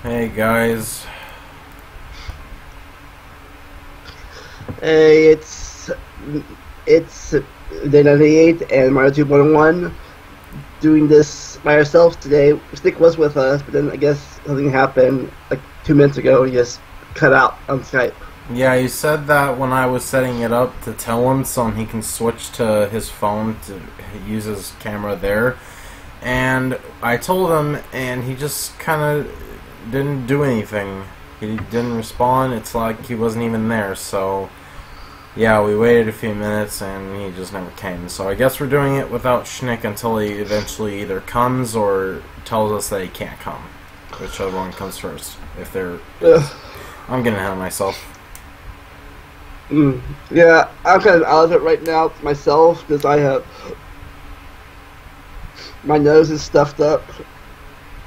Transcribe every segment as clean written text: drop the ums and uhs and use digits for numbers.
Hey guys. Hey, it's day 98 and MarioTube 101 doing this by ourselves today. Stick was with us, but then I guess something happened like 2 minutes ago. He just cut out on Skype. Yeah, you said that when I was setting it up to tell him so he can switch to his phone to use his camera there. And I told him, and he just kind of didn't do anything. He didn't respond. It's like he wasn't even there. So, yeah, we waited a few minutes, and he just never came. So I guess we're doing it without Schnick until he eventually either comes or tells us that he can't come. Whichever one comes first. If they're... I'm getting ahead of myself. Yeah, I'm kind of out of it right now myself because I have... My nose is stuffed up.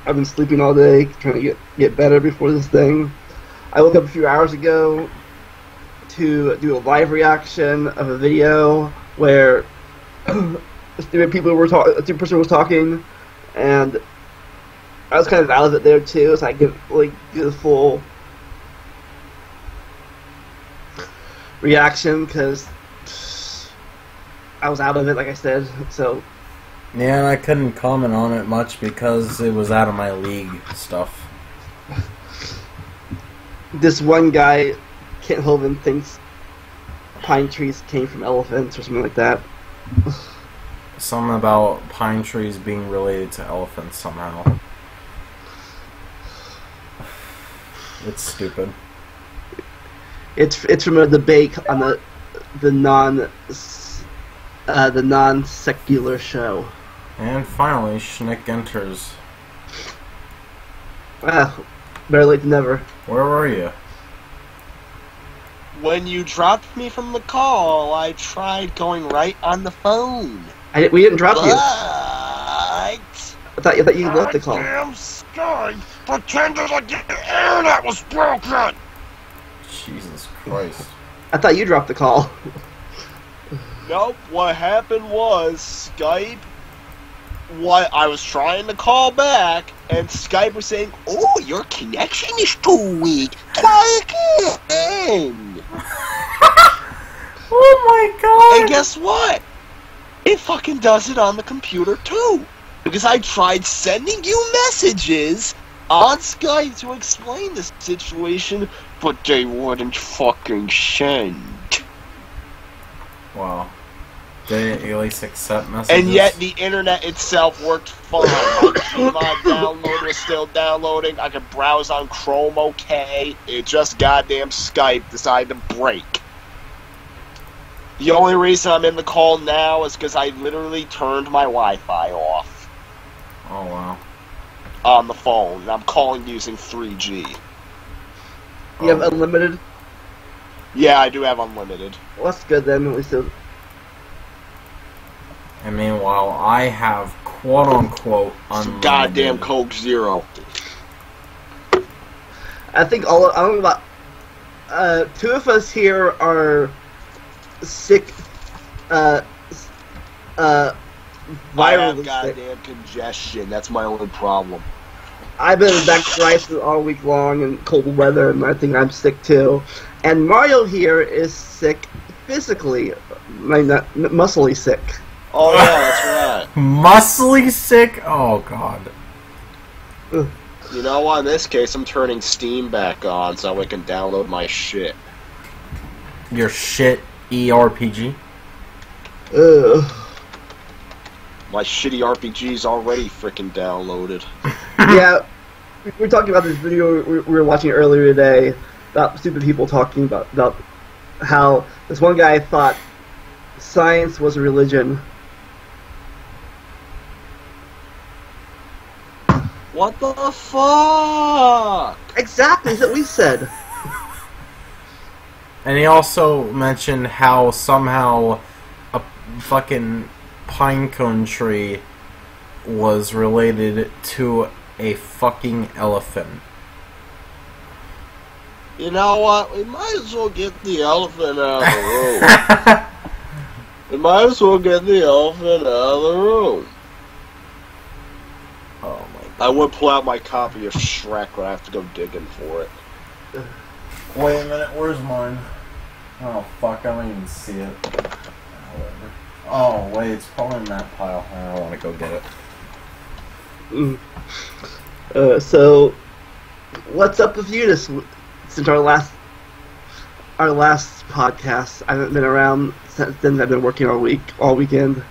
I've been sleeping all day, trying to get better before this thing. I woke up a few hours ago to do a live reaction of a video where two person was talking, and I was kind of out of it there too, so I could like do the full reaction because I was out of it, like I said. So yeah, and I couldn't comment on it much because it was out of my league stuff. This one guy, Kent Hovind, thinks pine trees came from elephants or something like that. Something about pine trees being related to elephants somehow. It's stupid. It's from a debate on the non-secular show. And finally, Schnick enters. Better late than never. Where were you? When you dropped me from the call, I tried going right on the phone. We didn't drop you. I thought you left the call. Damn Sky pretended like the internet was broken. Jesus Christ. I thought you dropped the call. Nope, what happened was Skype, I was trying to call back, and Skype was saying, "Oh, your connection is too weak. Try again." Oh my god! And guess what? It fucking does it on the computer too. Because I tried sending you messages on Skype to explain the situation, but they wouldn't fucking send. Wow. They at least accept messages? And yet the internet itself worked fine. My Gmail download was still downloading. I could browse on Chrome okay. It just goddamn Skype decided to break. The only reason I'm in the call now is because I literally turned my Wi-Fi off. Oh wow. On the phone. And I'm calling using 3G. You have unlimited? Yeah, I do have unlimited. Well, that's good then. At least And meanwhile, I have quote-unquote unlimited. Goddamn Coke Zero. I think I don't know about two of us here are sick. I have Virally sick. goddamn congestion. That's my only problem. I've been back to rice all week long in cold weather, and I think I'm sick too. And Mario here is sick physically, like not muscly sick. Oh yeah, that's right. Muscly sick? Oh god. Ugh. You know what? In this case, I'm turning Steam back on so we can download my shit. Your shit ERPG? Ugh. My shitty RPG's already freaking downloaded. Yeah, we were talking about this video we were watching earlier today about stupid people talking about how this one guy thought science was a religion. What the fuck? Exactly, that's what we said. And he also mentioned how somehow a fucking pinecone tree was related to a fucking elephant. You know what? We might as well get the elephant out of the room. We might as well get the elephant out of the room. Oh my I would pull out my copy of Shrek, but I have to go digging for it. Wait a minute, where's mine? Oh, fuck, I don't even see it. Whatever. Oh, wait, it's probably in that pile. I don't want to go get it. So, what's up with you since our last podcast? I haven't been around since then. I've been working all weekend.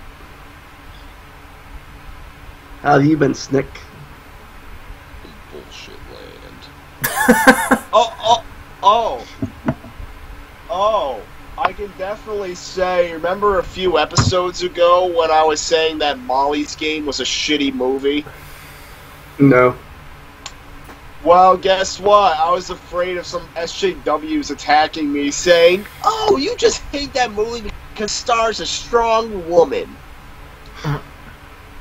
How have you been, Snick? Bullshit land. Oh, I can definitely say, remember a few episodes ago when I was saying that Molly's Game was a shitty movie? No. Well, guess what? I was afraid of some SJWs attacking me saying, "Oh, you just hate that movie because it stars a strong woman."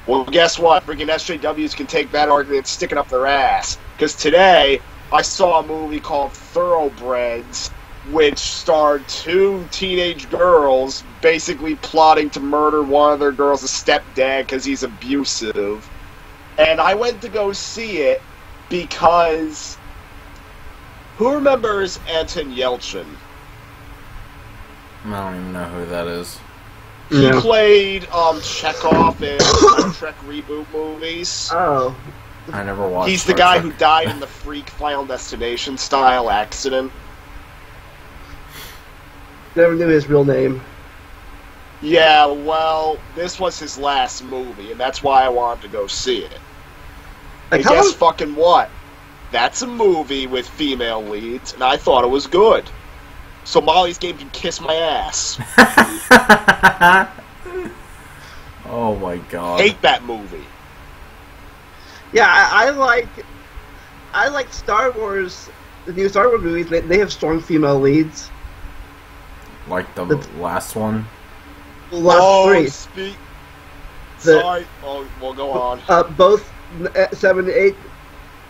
Well, guess what? Freaking SJWs can take that argument and stick it up their ass. Because today, I saw a movie called Thoroughbreds, which starred two teenage girls basically plotting to murder one of their girls' stepdad because he's abusive. And I went to go see it because... Who remembers Anton Yelchin? I don't even know who that is. He played Chekhov in Star Trek reboot movies. Oh. I never watched He's the Star guy Trek. who died in the freak Final Destination style accident. Never knew his real name. Yeah, well, this was his last movie, and that's why I wanted to go see it. Like, And guess fucking what? That's a movie with female leads, and I thought it was good. So Molly's Game can kiss my ass. Oh my god. Hate that movie. Yeah, I like Star Wars. The new Star Wars movies. They have strong female leads. Like the last one? The last three. Sorry. Oh, well, go on. Both 7 and 8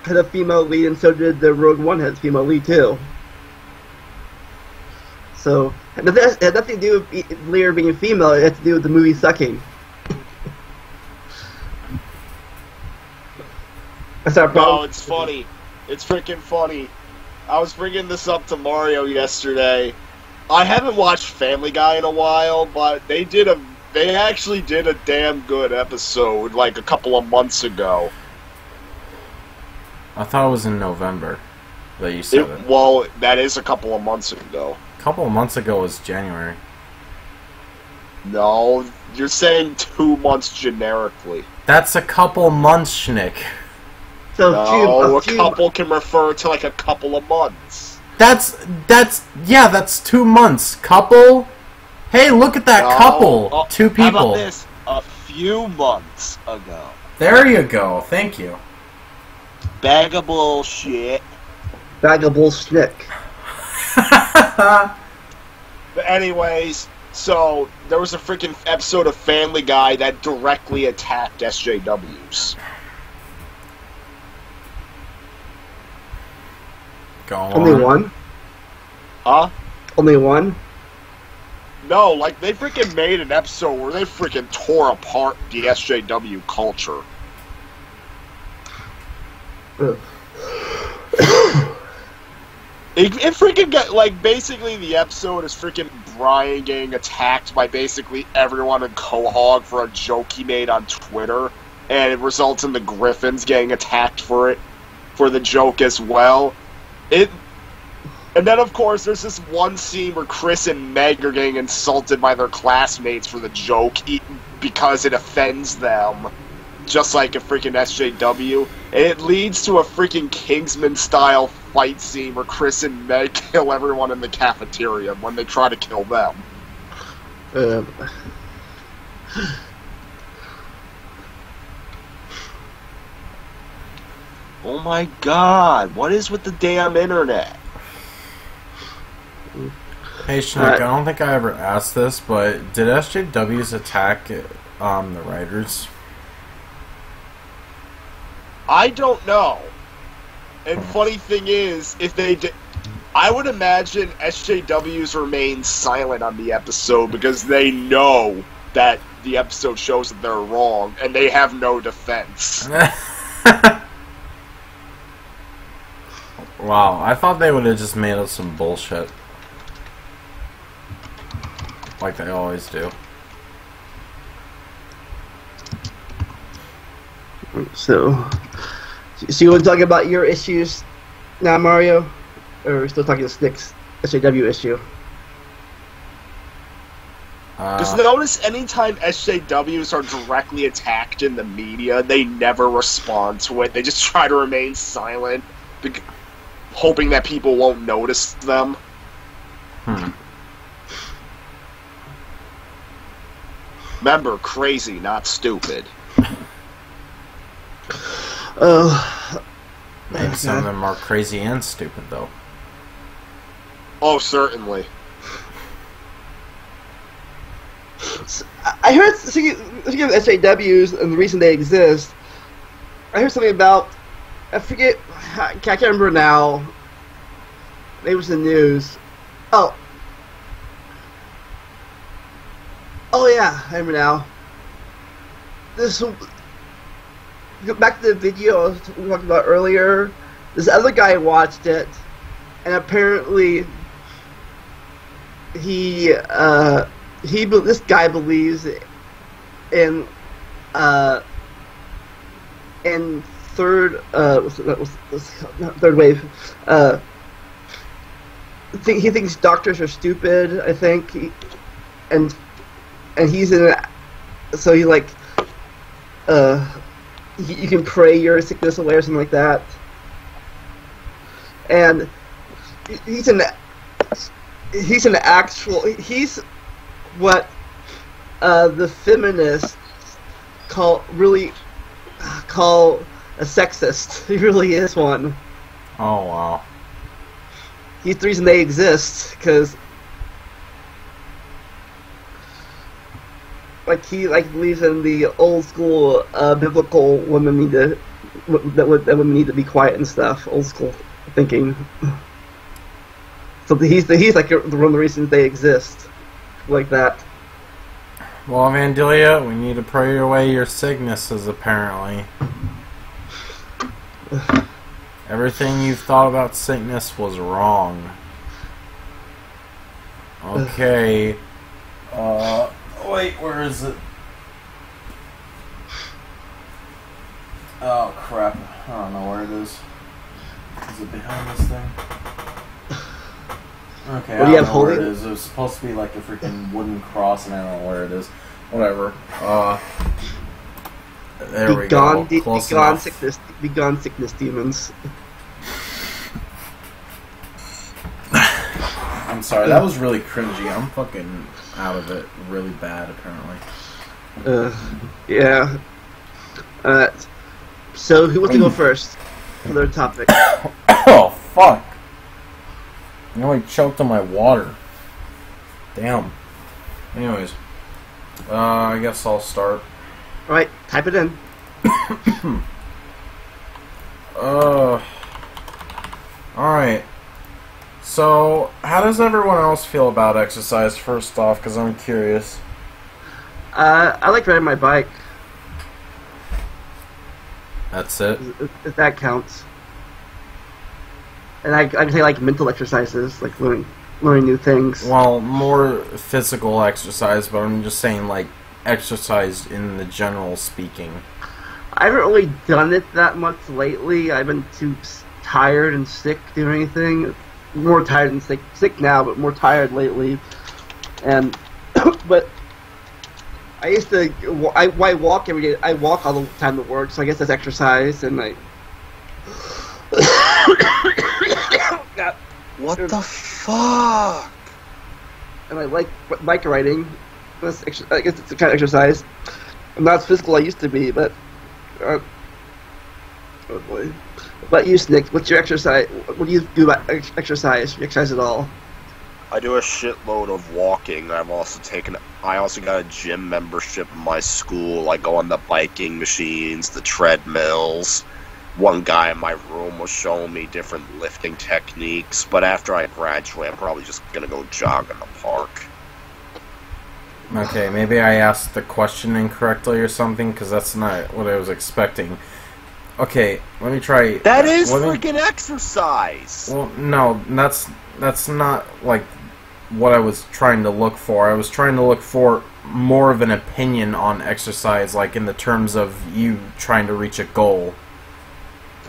had a female lead, and so did the Rogue One had a female lead too. So, it had nothing to do with Lear being female, it had to do with the movie sucking. That's our problem. No, it's funny. It's freaking funny. I was bringing this up to Mario yesterday. I haven't watched Family Guy in a while, but they actually did a damn good episode like a couple of months ago. I thought it was in November that you said it. Well, that is a couple of months ago. A couple of months ago was January. No, you're saying 2 months generically. That's a couple months, Schnick. So No, a couple can refer to like a couple of months. That's 2 months. Couple? Hey, look at that couple. 2 people. How about this? A few months ago. There you go. Thank you. Bag of bullshit. Bag of bullshit. But anyways, so there was a freaking episode of Family Guy that directly attacked SJWs. Go on. Only one? Huh? Only one? No, like they freaking made an episode where they freaking tore apart the SJW culture. It freaking got, like, basically the episode is freaking Brian getting attacked by basically everyone in Quahog for a joke he made on Twitter, and it results in the Griffins getting attacked for it, for the joke as well. And then, of course, there's this one scene where Chris and Meg are getting insulted by their classmates for the joke because it offends them, just like a freaking SJW. And it leads to a freaking Kingsman-style fight scene where Chris and Meg kill everyone in the cafeteria when they try to kill them. Oh my god, what is with the damn internet? Hey, Schnick, I don't think I ever asked this, but did SJWs attack the writers? I don't know. And funny thing is, if they did, I would imagine SJWs remain silent on the episode because they know that the episode shows that they're wrong, and they have no defense. Wow, I thought they would have just made up some bullshit. Like they always do. So you want to talk about your issues now, Mario? Or are we still talking the Snick's SAW issue? Because notice anytime SJWs are directly attacked in the media, they never respond to it. They just try to remain silent, hoping that people won't notice them. Remember, crazy, not stupid. Maybe some of them are crazy and stupid, though. Oh, certainly. I heard, speaking of SJWs and the reason they exist, I heard something about, I forget, I can't remember now, maybe it was the news. Oh yeah, I remember now. Go back to the video we talked about earlier. This other guy watched it, and apparently this guy believes in third third wave. He thinks doctors are stupid. I think, and he's in. So he like you can pray your sickness away or something like that. And he's what the feminists call a sexist. He really is one. Oh wow. He's the reason they exist, because he believes in the old school biblical women that women need to be quiet and stuff. Old school thinking. So he's like one of the reasons they exist, like that. Well, Vandalia, we need to pray away your sicknesses. Apparently, everything you've thought about sickness was wrong. Okay. Wait, where is it? Oh crap! I don't know where it is. Is it behind this thing? Okay, what do you have holding? Where it is. It was supposed to be like a freaking wooden cross, and I don't know where it is. Whatever. There we go. Close enough. Be gone, sickness demons. I'm sorry, that was really cringy. I'm fucking out of it really bad, apparently. Yeah. So, who wants to go first for their topic? Oh, fuck. I nearly choked on my water. Damn. Anyways. I guess I'll start. Alright, type it in. Alright. So, how does everyone else feel about exercise, first off, because I'm curious? I like riding my bike. That's it? If that counts. And I can say, like, mental exercises, like learning new things. Well, more physical exercise, but I'm just saying, like, exercise in the general speaking. I haven't really done it that much lately. I've been too tired and sick to do anything. More tired than sick now, but more tired lately. And but I used to I walk every day. I walk all the time to work, so I guess that's exercise. And What the fuck? And I like bike riding. I guess it's a kind of exercise. I'm not as physical I used to be, but oh boy. What about you, Snick? What's your exercise? What do you do about exercise? You exercise at all? I do a shitload of walking. I also got a gym membership in my school. I go on the biking machines, the treadmills. One guy in my room was showing me different lifting techniques, but after I graduate, I'm probably just gonna go jog in the park. Okay, maybe I asked the question incorrectly or something, because that's not what I was expecting. Okay, let me try. That is let me- freaking exercise. Well, no, that's not like what I was trying to look for. I was trying to look for more of an opinion on exercise, like in the terms of you trying to reach a goal.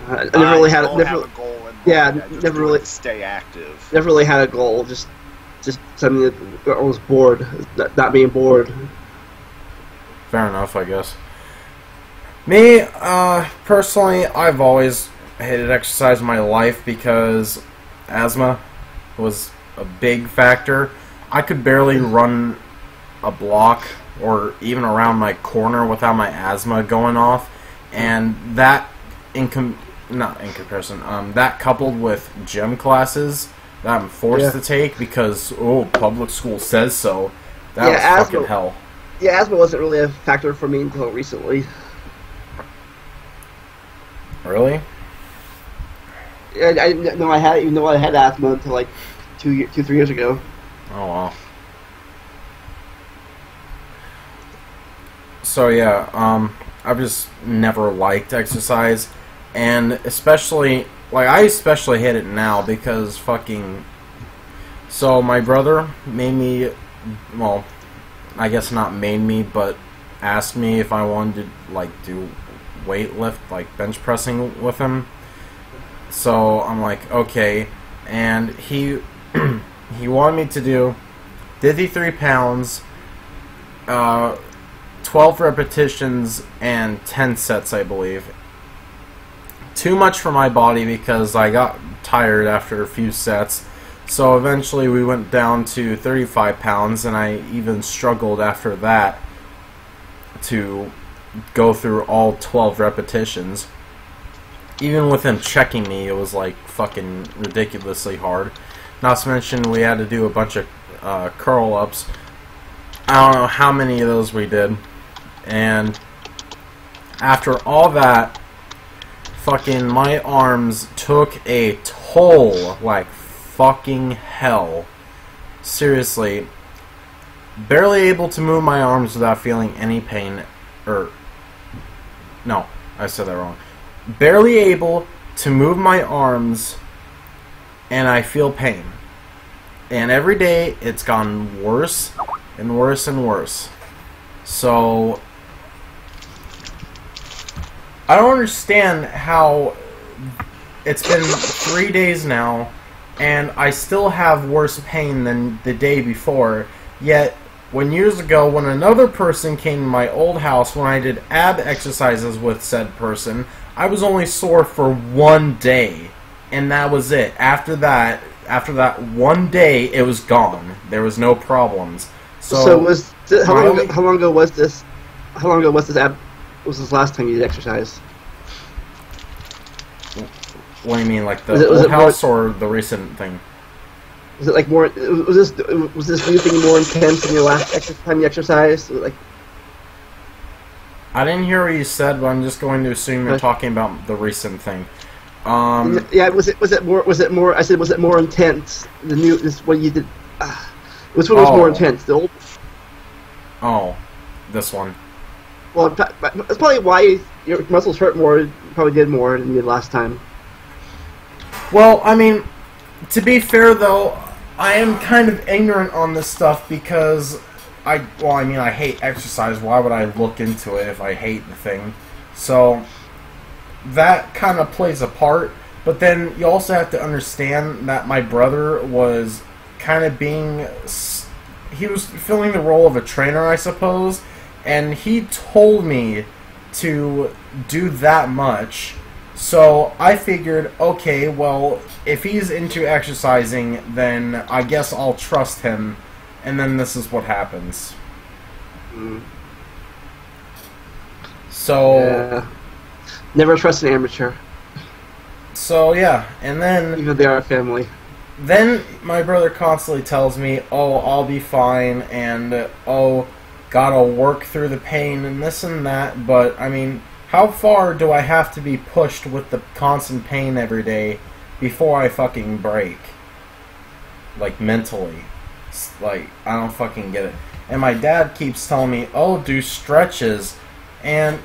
I never really had. don't Never, have a goal in mind. yeah, I just never do it really- to stay active. never really had a goal. Just something that I was bored. Not being bored. Fair enough, I guess. Me, personally, I've always hated exercise in my life because asthma was a big factor. I could barely run a block or even around my corner without my asthma going off, and that not in comparison, that coupled with gym classes that I'm forced to take because public school says so. That was asthma, fucking hell. Yeah, asthma wasn't really a factor for me until recently. Really? Yeah, I didn't know I had it, even though I had asthma until like 3 years ago. Oh wow. So yeah, I've just never liked exercise, and especially I especially hate it now because fucking. So my brother made me, well, I guess not made me, but asked me if I wanted to do weight lift, bench pressing with him. So I'm like, okay, and he he wanted me to do 53 pounds, 12 repetitions, and 10 sets, I believe. Too much for my body because I got tired after a few sets. So eventually we went down to 35 pounds, and I even struggled after that to go through all 12 repetitions. Even with him checking me, it was fucking ridiculously hard. Not to mention we had to do a bunch of curl-ups. I don't know how many of those we did. And after all that, fucking my arms took a toll like fucking hell. Seriously. Barely able to move my arms without feeling any pain. No, I said that wrong. Barely able to move my arms, and I feel pain. And every day, it's gotten worse and worse and worse. So, I don't understand how it's been 3 days now, and I still have worse pain than the day before. Yet, years ago, when another person came to my old house, when I did ab exercises with said person, I was only sore for 1 day, and that was it. After that 1 day, it was gone. There was no problems. So how long ago was this? How long ago was this last time you did exercise? What do you mean, the old house or the recent thing? Was it more? Was this new thing more intense than your last time you exercised? I didn't hear what you said, but I'm just going to assume you're talking about the recent thing. Yeah, was it more? I said, was it more intense? What you did? Which one was more intense? The old. Oh, this one. Well, that's probably why your muscles hurt more. You probably did more than you did last time. Well, I mean, to be fair though, I am kind of ignorant on this stuff because I hate exercise. Why would I look into it if I hate the thing? So that kind of plays a part. But then you also have to understand that my brother was kind of he was filling the role of a trainer, I suppose, and he told me to do that much. So I figured, okay, well, if he's into exercising, then I guess I'll trust him, and then this is what happens. So... Yeah. Never trust an amateur. So, yeah, and then... Even if they are a family. Then my brother constantly tells me, oh, I'll be fine, and, oh, gotta work through the pain, and this and that, but, I mean, how far do I have to be pushed with the constant pain every day before I fucking break? Mentally. I don't fucking get it. And my dad keeps telling me, oh, do stretches, and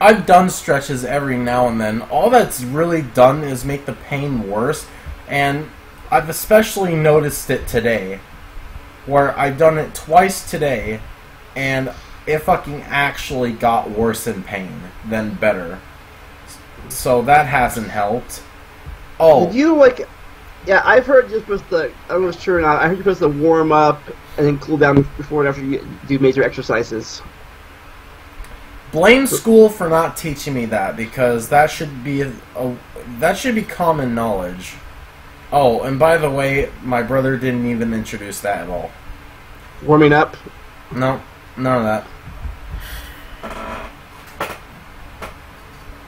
I've done stretches every now and then. All that's really done is make the pain worse, and I've especially noticed it today, where I've done it twice today, and it fucking actually got worse in pain than better. So that hasn't helped. Oh. Did you, like... Yeah, I've heard you're supposed to... I don't know if it's true or not. I heard you're supposed to warm up and then cool down before and after you do major exercises. Blame school for not teaching me that, because that should be that should be common knowledge. Oh, and by the way, my brother didn't even introduce that at all. Warming up? No, none of that.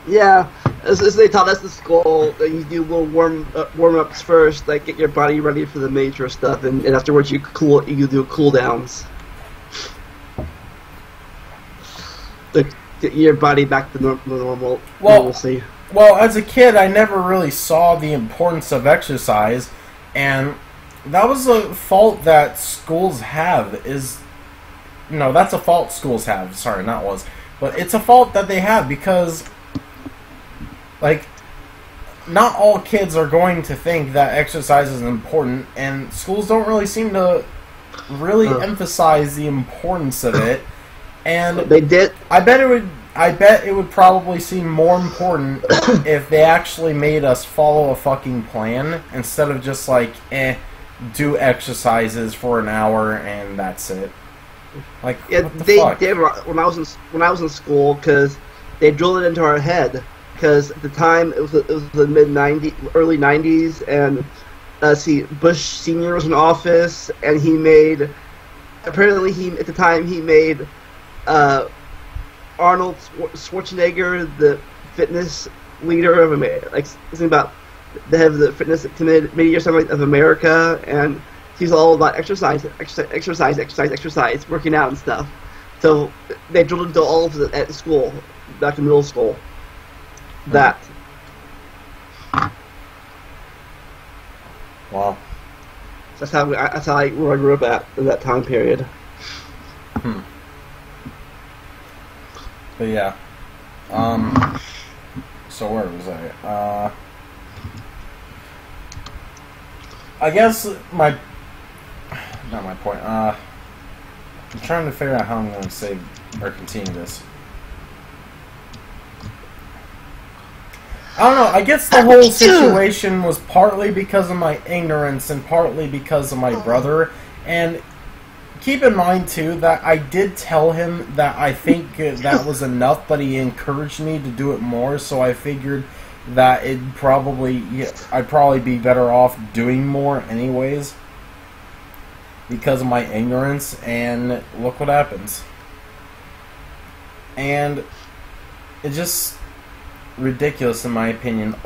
Yeah, as they taught us at school, that you do little warm-ups first, like get your body ready for the major stuff, and afterwards you do cool downs. To get your body back to normal normalcy. Well, as a kid, I never really saw the importance of exercise, and that was a fault that schools have. No, that's a fault schools have. Sorry, not was. But it's a fault that they have, because, like, not all kids are going to think that exercise is important, and schools don't really seem to really emphasize the importance of it. And they did. I bet it would probably seem more important if they actually made us follow a fucking plan instead of just like, do exercises for an hour and that's it. Like, yeah, what the they fuck? did when I was in school, because they drilled it into our head. Because at the time it was the early '90s, and Bush Senior was in office, and he made at the time he made Arnold Schwarzenegger the fitness leader of America, like something about the head of the fitness committee or something of America, and he's all about exercise, working out and stuff. So they drilled into all of it at school, back in middle school. That. Wow. That's how I grew up at in that time period. But yeah. So where was I? I guess not my point. I'm trying to figure out how I'm going to save or continue this. I don't know, I guess the whole situation was partly because of my ignorance and partly because of my brother. And keep in mind, too, that I did tell him that I think that was enough, but he encouraged me to do it more, so I figured that I'd probably be better off doing more anyways because of my ignorance, and look what happens. And it just... ridiculous in my opinion.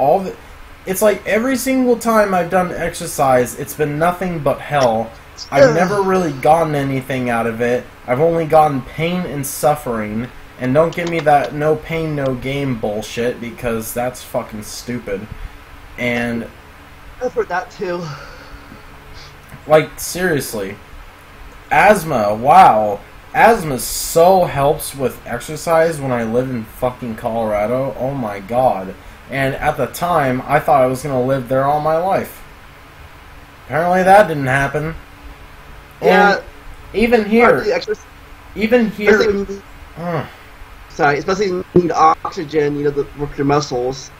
It's like every single time I've done exercise, it's been nothing but hell. I've never really gotten anything out of it. I've only gotten pain and suffering. And don't give me that no pain, no gain bullshit, because that's fucking stupid. And I've heard that too. Like, seriously. Asthma, wow. Asthma so helps with exercise when I lived in fucking Colorado. Oh my god. And at the time, I thought I was going to live there all my life. Apparently that didn't happen. Yeah. And even here... especially when you need oxygen, to work your muscles.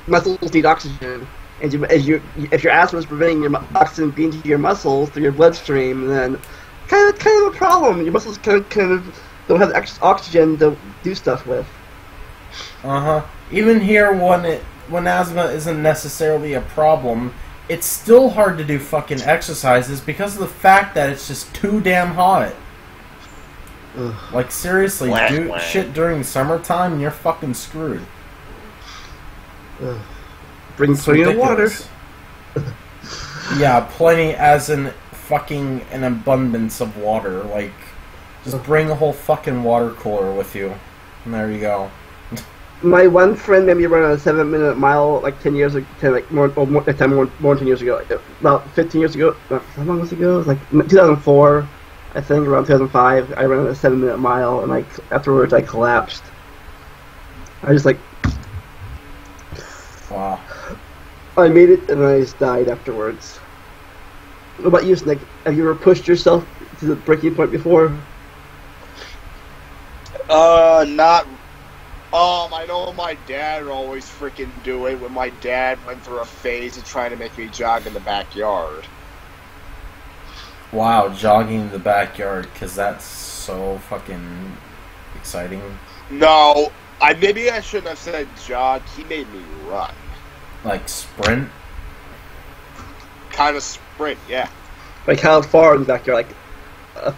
Muscles need oxygen. And if your asthma is preventing your oxygen being to your muscles through your bloodstream, then... Kind of a problem. Your muscles kind of don't have extra oxygen to do stuff with. Even here, when asthma isn't necessarily a problem, it's still hard to do fucking exercises because of the fact that it's just too damn hot. Like, seriously, do shit during summertime and you're fucking screwed. Bring plenty of water. Yeah, plenty as in fucking an abundance of water. Like, just bring a whole fucking water cooler with you. And there you go. My one friend made me run a 7-minute mile like 10 years ago, more than 10 years ago, about 15 years ago. How long was it ago? It was like 2004, I think, around 2005. I ran a 7-minute mile, and afterwards I collapsed. I just like, Wow. I made it and I just died afterwards. What about you, Snick? Have you ever pushed yourself to the breaking point before? Not. I know my dad would always freaking do it when my dad went through a phase of trying to make me jog in the backyard. Wow, jogging in the backyard, because that's so fucking exciting. No, maybe I shouldn't have said jog. He made me run. Like sprint? Kind of sprint, yeah. Like how far in the backyard?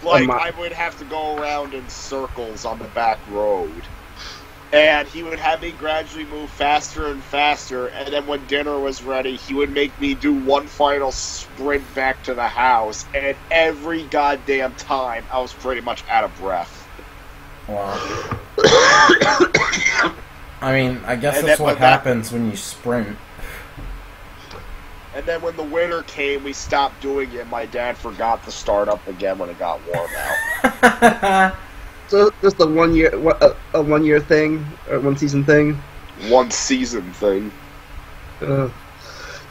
Like I would have to go around in circles on the back road. And he would have me gradually move faster and faster, and then when dinner was ready, he would make me do one final sprint back to the house, and every goddamn time, I was pretty much out of breath. Wow. I mean, I guess that's what happens when you sprint. And then when the winter came, we stopped doing it, my dad forgot to start up again when it got warm out. So just a 1 year, a 1 year thing or 1 season thing. 1 season thing.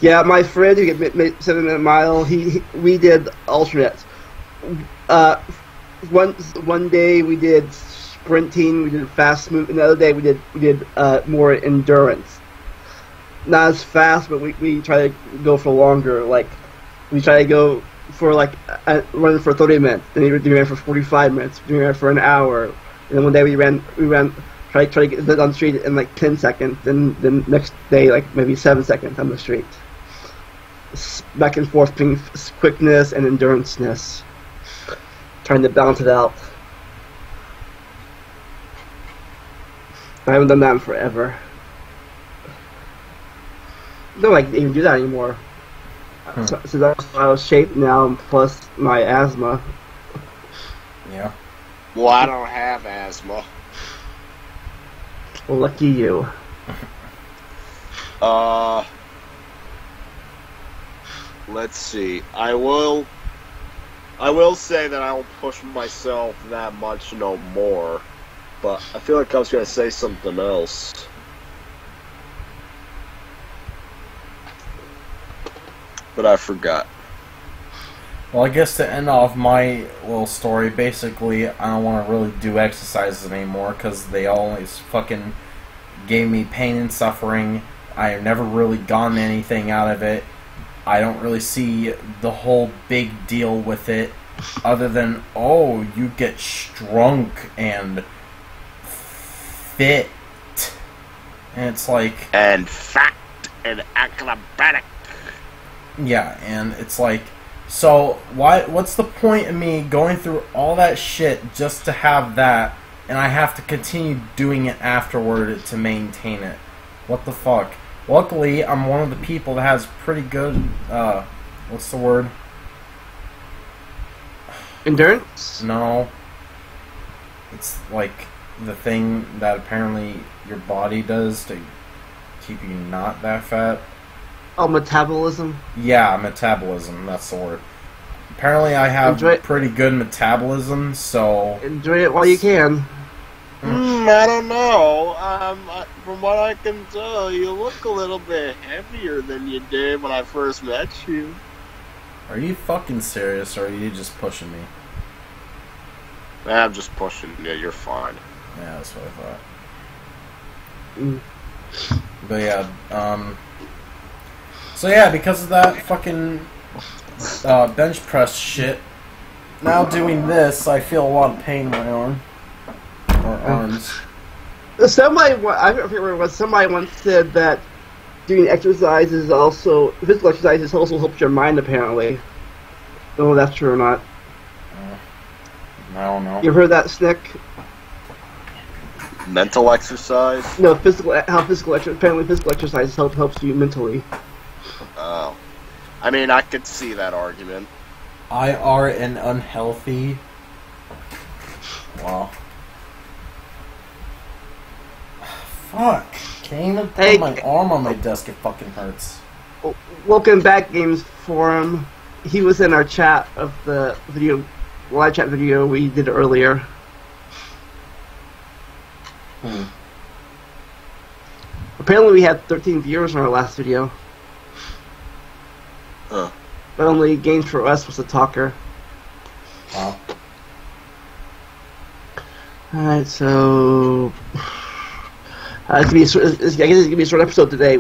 Yeah, my friend who made 7 Minute Mile, we did alternates. One day we did sprinting, we did fast move. Another day we did more endurance. Not as fast, but we try to go for longer. Like we try to go for running for 30 minutes, then we ran for 45 minutes, we ran for an hour, and then one day we ran try to get on the street in like 10 seconds, then the next day like maybe 7 seconds on the street. Back and forth between quickness and endurance-ness, trying to balance it out. I haven't done that in forever. I don't like even do that anymore. So that's I was shaped now, plus my asthma. Yeah. Well, I don't have asthma. Well, lucky you. Let's see. I will say that I don't push myself that much no more, but I feel like I was gonna say something else. But I forgot. Well, I guess to end off my little story, basically, I don't want to really do exercises anymore because they always fucking gave me pain and suffering. I have never really gotten anything out of it. I don't really see the whole big deal with it, other than, oh, you get strong and fit. And it's like... And fat and acrobatic. Yeah, and it's like, so what's the point of me going through all that shit just to have that, and I have to continue doing it afterward to maintain it? What the fuck? Luckily, I'm one of the people that has pretty good, what's the word? Endurance? No. It's like the thing that apparently your body does to keep you not that fat. Oh, metabolism? Yeah, metabolism, that's the word. Apparently I have pretty good metabolism, so... Enjoy it while you can. I don't know. From what I can tell, you look a little bit heavier than you did when I first met you. Are you fucking serious, or are you just pushing me? I'm just pushing you. You're fine. Yeah, that's what I thought. But yeah, so yeah, because of that fucking bench press shit, now doing this, I feel a lot of pain in my arm. Or arms. Somebody once said that doing exercises also, physical exercises also helps your mind, apparently. Don't know if that's true or not. I don't know. You heard that, Snick? Mental exercise? No, apparently physical exercise helps you mentally. Oh. I mean, I could see that argument. IR and unhealthy. Wow. Fuck. Can't even put my arm on my desk, it fucking hurts. Welcome back, Games Forum. He was in our chat of the live chat video we did earlier. Apparently we had 13 viewers on our last video. Huh. But only Games for Us was the talker. Wow. Alright, so... I guess it's going to be a short episode today.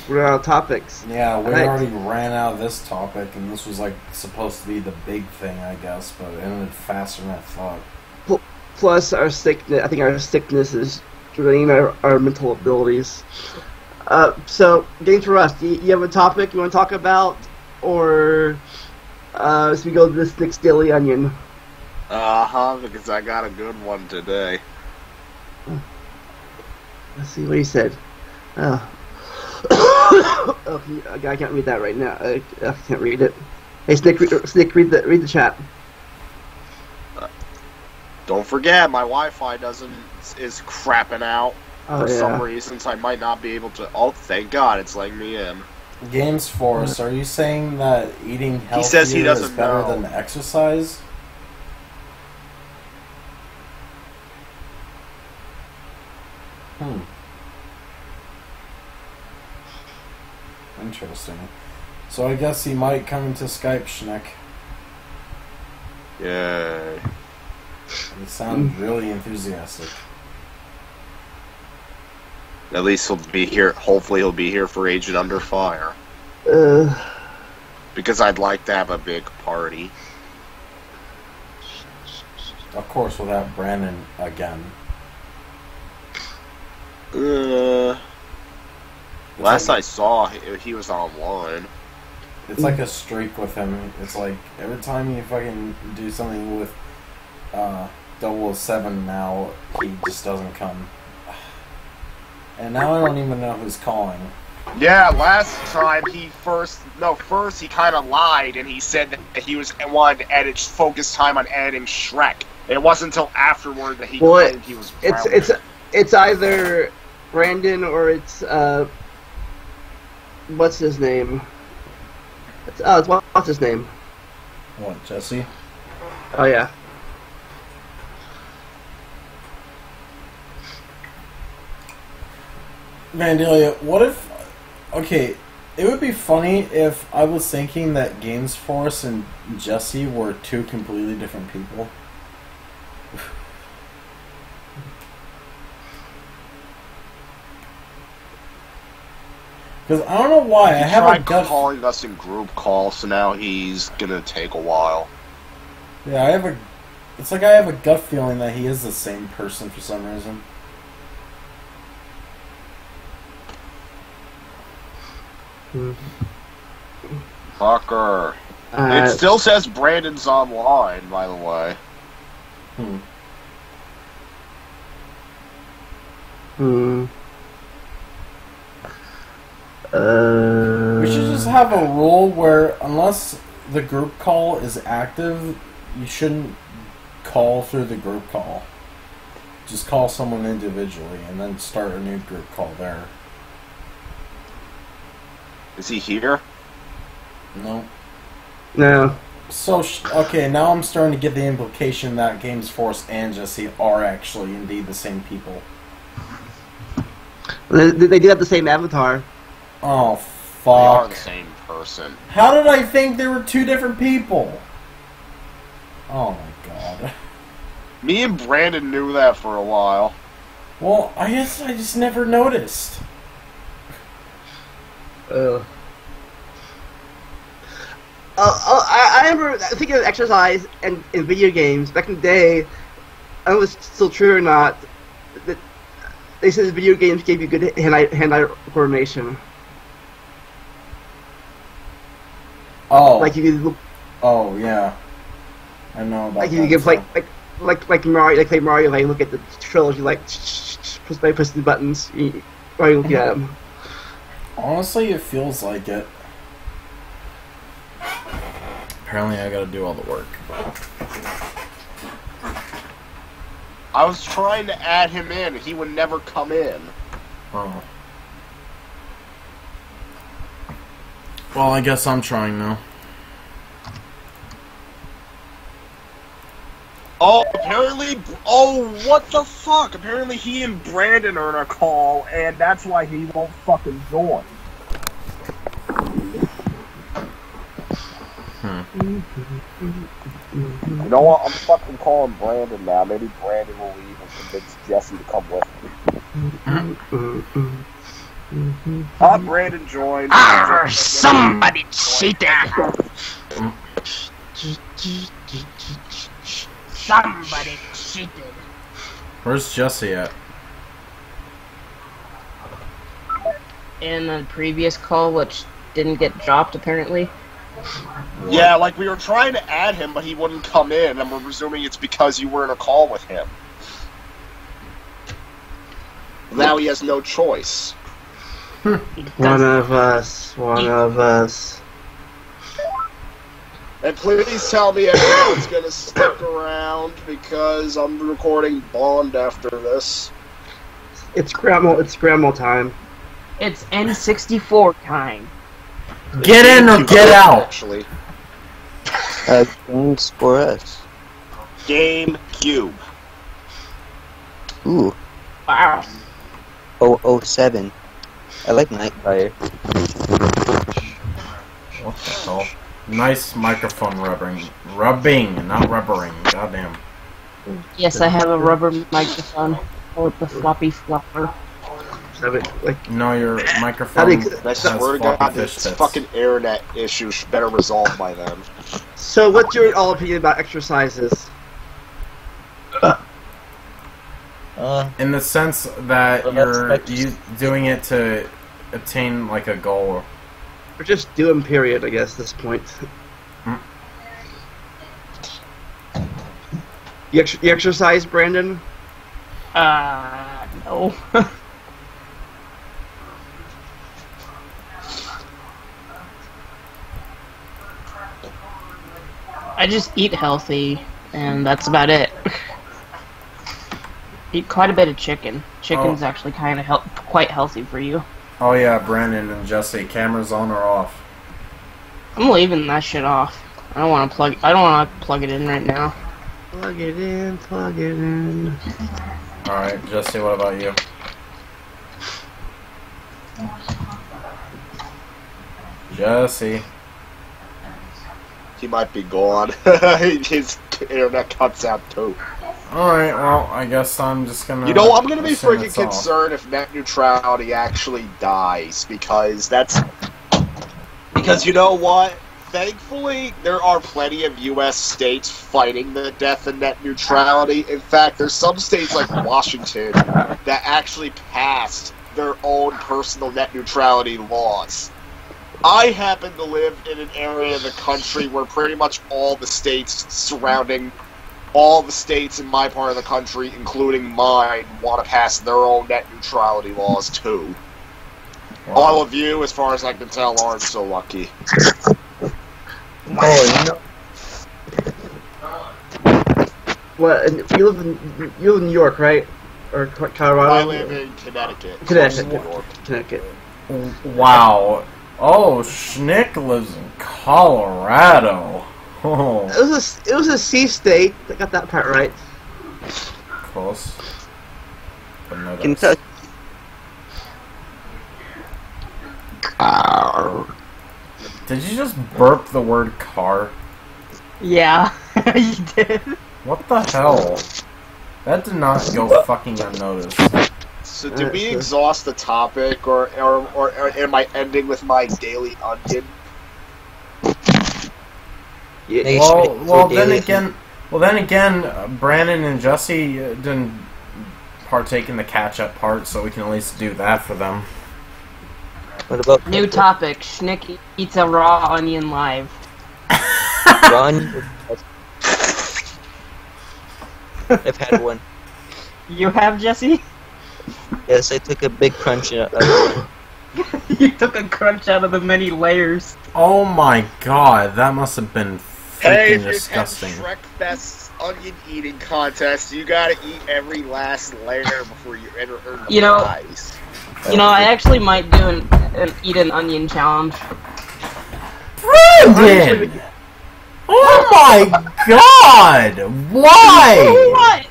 We're out of topics. Yeah, we already ran out of this topic, and this was like supposed to be the big thing, I guess, but it ended faster than I thought. Plus, our sickness. I think our sickness is draining our mental abilities. So, Games for Us, do you have a topic you want to talk about? Or should we go to this Nick's Daily Onion? Because I got a good one today. Let's see what he said. Oh, I can't read that right now. I can't read it. Hey, Snick, read the chat. Don't forget, my Wi-Fi is crapping out for some Yeah. reasons. I might not be able to. Oh, thank God, it's letting me in. Games Force, are you saying that eating healthier says he doesn't is better know. than exercise? Interesting. So I guess he might come into Skype, Schneck. Yay. You sound really enthusiastic. At least he'll be here. Hopefully, he'll be here for Agent Under Fire. Because I'd like to have a big party. Of course, without Brandon again. Last I saw, he was online. It's like a streak with him. It's like every time you fucking do something with 007 now, he just doesn't come. And now I don't even know who's calling. Yeah, last time first he kind of lied and he said that he wanted to focus time on editing Shrek. It wasn't until afterward that he claimed he was. It's either Brandon or it's what's his name? What's his name? What, Jesse? Oh yeah. Vandalia, what if... Okay, it would be funny if I was thinking that Games Force and Jesse were two completely different people. Because I don't know why, I have a gut... calling us in group calls, so now he's gonna take a while. Yeah, it's like I have a gut feeling that he is the same person for some reason. Fucker. It still says Brandon's online, by the way. We should just have a rule where unless the group call is active, you shouldn't call through the group call. Just call someone individually and then start a new group call there. Is he here? No. No. So, okay, now I'm starting to get the implication that Games Force and Jesse are actually indeed the same people. They do have the same avatar. Oh, They are fuck. the same person. How did I think they were two different people? Oh my god. Me and Brandon knew that for a while. Well, I guess I just never noticed. I remember thinking of exercise and in video games back in the day. I don't know if it's still true or not. That they said video games gave you good hand-eye coordination. Oh. Like you could, Oh yeah. I know about like that. you could So. like Mario, like play Mario, like look at the trilogy, like by pressing the buttons, while you look at them. Honestly, it feels like it. Apparently, I gotta do all the work. I was trying to add him in, and he would never come in. Oh. Well, I guess I'm trying now. Oh, apparently. Oh, what the fuck? Apparently, he and Brandon are in a call, and that's why he won't fucking join. You know what? I'm fucking calling Brandon now. Maybe Brandon will leave and convince Jesse to come with me. Brandon joined. Somebody cheated! Somebody cheated. Where's Jesse at? In a previous call, which didn't get dropped, apparently. Yeah, like we were trying to add him, but he wouldn't come in, and we're presuming it's because you were in a call with him. Now he has no choice. One of us. And please tell me everyone's gonna stick around because I'm recording Bond after this. It's grandma time. It's N64 time. Get in or get out! Actually, Games for us. GameCube. Ooh. Wow. 007. I like Nightfire. What the hell? Nice microphone rubbing, not rubbering. Goddamn. Yes, I have a rubber microphone with the floppy fluffer. No, your microphone I swear to God, this fucking internet issue should better resolve by then. So, what's your all opinion about exercises? In the sense that you're doing it to attain like a goal. Or just do them, period, I guess, at this point. You exercise, Brandon? No. I just eat healthy, and that's about it. Eat quite a bit of chicken. Chicken's actually kind of quite healthy for you. Oh yeah, Brandon and Jesse, cameras on or off? I'm leaving that shit off. I don't want to plug it in right now. Plug it in, plug it in. Alright, Jesse, what about you? Jesse. He might be gone. His internet cuts out too. Alright, well, I guess I'm just gonna... You know, I'm gonna be assume freaking it's off. concerned if net neutrality actually dies, because that's... Because you know what? Thankfully, there are plenty of U.S. states fighting the death of net neutrality. In fact, there's some states like Washington that actually passed their own personal net neutrality laws. I happen to live in an area of the country where pretty much all the states surrounding all the states in my part of the country, including mine, want to pass their own net neutrality laws too. Wow. All of you, as far as I can tell, aren't so lucky. Oh no. What? You live in New York, right? Or Colorado? I live in Connecticut. Connecticut. Wow. Oh, Schnick lives in Colorado. Oh. It was a C state. I got that part right. Close. But no, Kentucky. Did you just burp the word car? Yeah, you did. What the hell? That did not go fucking unnoticed. So did we exhaust the topic, or am I ending with my daily onion? Yeah. Well, then again, Brandon and Jesse didn't partake in the catch-up part, so we can at least do that for them. What about New topic. Schnick eats a raw onion live. Ron? I've had one. You have, Jesse? Yes, I took a big crunch out of it. You took a crunch out of the many layers. Oh my god, that must have been freaking disgusting. Hey, if you're at Shrekfest's onion eating contest, you gotta eat every last layer before you enter the prize. You know, I actually might do eat an onion challenge. Brandon! Oh my god! Why? What?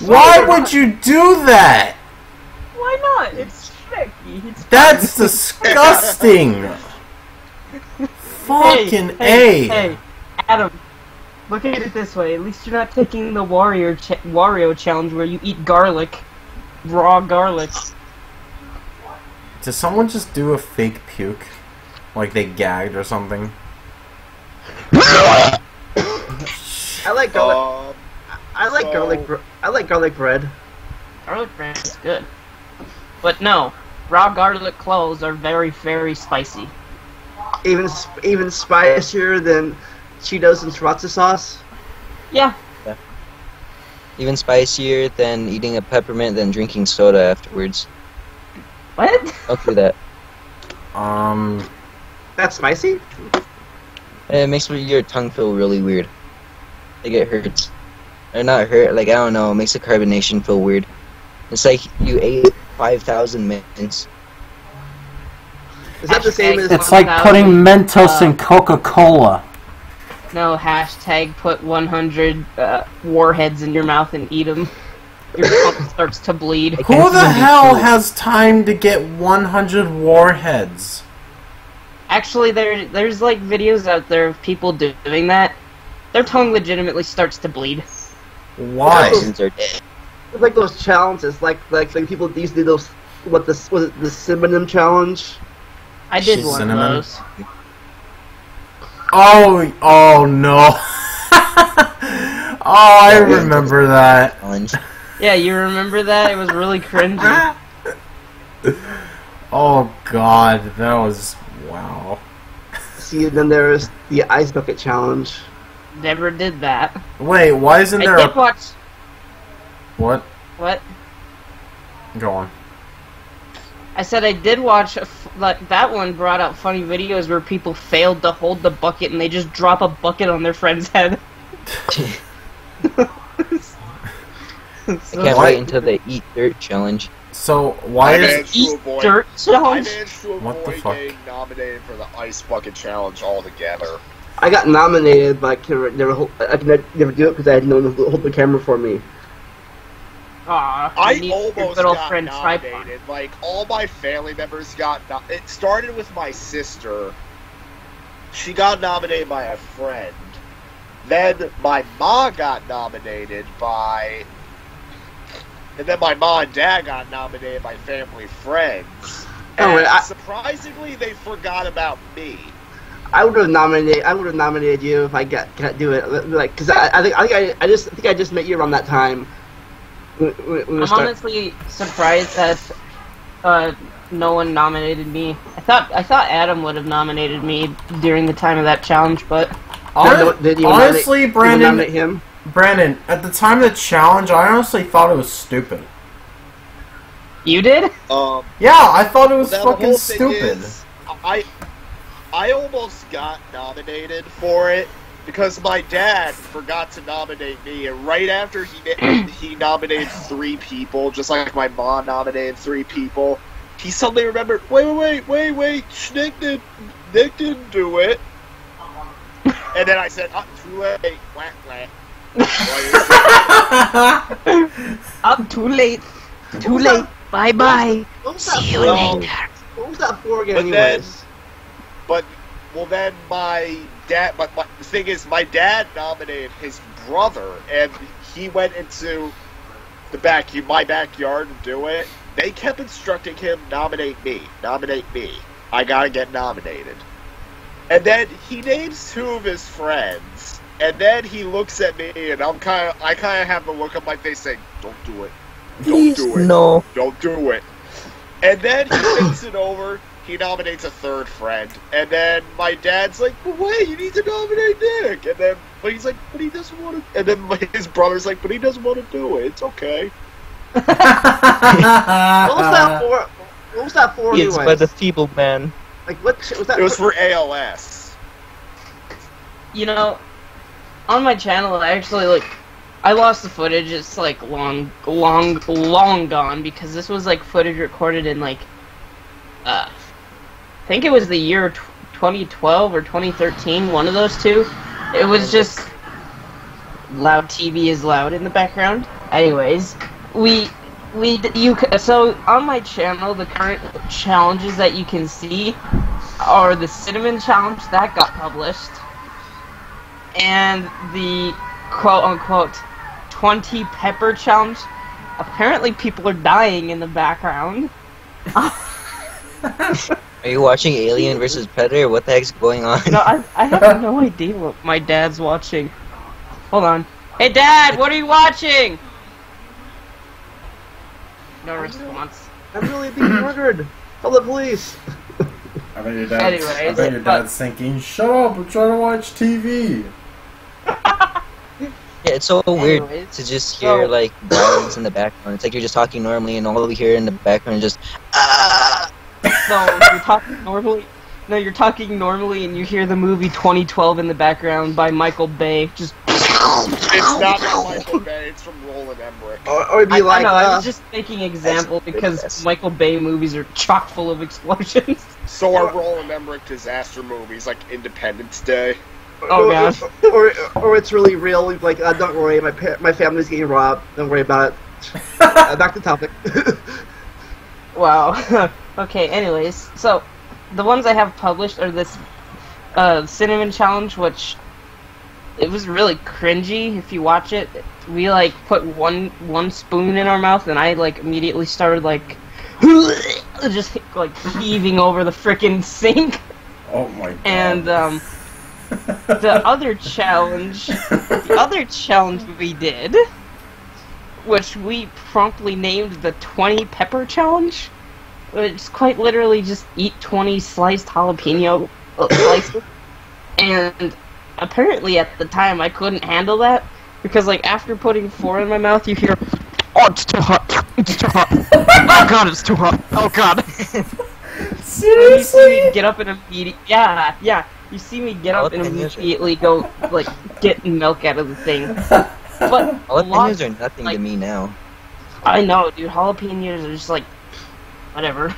Why would you do that? Why not? It's tricky. That's disgusting! Fucking A! Hey, Adam. Look at it this way. At least you're not taking the Wario challenge where you eat garlic, raw garlic. Did someone just do a fake puke? Like they gagged or something? I like garlic. I like garlic bread. Garlic bread is good. But no, raw garlic cloves are very, very spicy. Even spicier than Cheetos and sriracha sauce. Yeah. Even spicier than eating a peppermint than drinking soda afterwards. What? Don't do that. That's spicy? It makes your tongue feel really weird. Like it hurts. Or not hurt, like I don't know, it makes the carbonation feel weird. It's like you ate 5,000 mints. Is that the same as... It's like putting Mentos in Coca-Cola. No, hashtag put 100 warheads in your mouth and eat them. Your tongue starts to bleed. Who the hell has time to get 100 warheads? Actually, there's like videos out there of people doing that. Their tongue legitimately starts to bleed. Why? It's like those challenges, like people these do those was it the synonym challenge? I did one Cinnamon? of those. Oh no! Oh, I remember that. Challenge. Yeah, you remember that? It was really cringy. Oh god, that was wow. See, then there's the ice bucket challenge. Never did that. Wait, why isn't there I did watch. What? What? Go on. I said I did watch, like, that one brought out funny videos where people failed to hold the bucket and they just drop a bucket on their friend's head. I can't wait until they eat dirt challenge. So, why I is... managed to avoid, dirt I challenge? managed to What the avoid fuck? getting nominated for the Ice Bucket Challenge altogether. I got nominated, but I could never do it because I had no one to hold the camera for me. Aw, I you need your almost good old got friend tripod. nominated. Like, all my family members got it started with my sister. She got nominated by a friend. Then my mom got nominated by... And then my mom and dad got nominated by family friends. Oh, And wait, surprisingly, they forgot about me. I would have nominated you if I can't do it. Like, cause I just met you around that time. When we I'm started. honestly surprised that no one nominated me. I thought Adam would have nominated me during the time of that challenge, but Did you honestly, nominate him? Brandon, at the time of the challenge, I honestly thought it was stupid. you did? Yeah, I thought it was Now, the fucking whole thing stupid. is, I almost got nominated for it because my dad forgot to nominate me, and right after he nominated 3 people, just like my mom nominated 3 people, he suddenly remembered, wait, Nick didn't do it. And then I said, too late, whack. Up too late. Too late. Bye bye. See you later. What was that for again, But anyways? then my dad, but the thing is, my dad nominated his brother, and he went into my backyard to do it. They kept instructing him, nominate me. I gotta get nominated. And then he names 2 of his friends, and then he looks at me, and I kind of have the look on my face saying, don't do it. Don't do it. No. Don't do it. And then he thinks it over. He nominates a 3rd friend, and then my dad's like, "But wait, you need to nominate Nick." But he's like, "But he doesn't want to." And then his brother's like, "But he doesn't want to do it. It's okay." What was that for? What was that for, It's by anyways? the feeble man. Like, what was that? It was for ALS. You know, on my channel, I lost the footage. It's like long gone because this was like footage recorded in like, I think it was the year 2012 or 2013, one of those two. It was just loud TV is loud in the background. Anyways, so on my channel, the current challenges that you can see are the cinnamon challenge that got published, and the quote-unquote 20 pepper challenge. Apparently, people are dying in the background. Are you watching Alien vs. Predator? What the heck's going on? No, I have no idea what my dad's watching. Hold on. Hey, Dad, what are you watching? No response. I'm really being murdered. Call the police. I bet your dad's thinking, shut up, I'm trying to watch TV. Yeah, it's so weird to just hear like violence in the background. It's like you're just talking normally, and all we hear in the background is just No, you're talking normally. No, you're talking normally, and you hear the movie 2012 in the background by Michael Bay. Just. It's not from Michael Bay, it's from Roland Emmerich. Or it'd be like, I was just making example because Michael Bay movies are chock full of explosions. So are Roland Emmerich disaster movies like Independence Day. Oh gosh. Or it's really real. Like, don't worry, my family's getting robbed. Don't worry about it. Back to topic. Wow. Okay. Anyways, so the ones I have published are this cinnamon challenge, which it was really cringy. If you watch it, we like put one spoon in our mouth, and I like immediately started like just like heaving over the frickin' sink. Oh my god. And the other challenge we did, which we promptly named the 20 pepper challenge, which is quite literally just eat 20 sliced jalapeno slices. And apparently at the time I couldn't handle that, because like after putting 4 in my mouth, you hear, oh, it's too hot, it's too hot, oh god, it's too hot, oh god. Seriously? You see me get up and immediately, yeah. You see me get up and immediately go, like, get milk out of the thing. But jalapenos are nothing to me now. I know, dude. Jalapenos are just, like, whatever.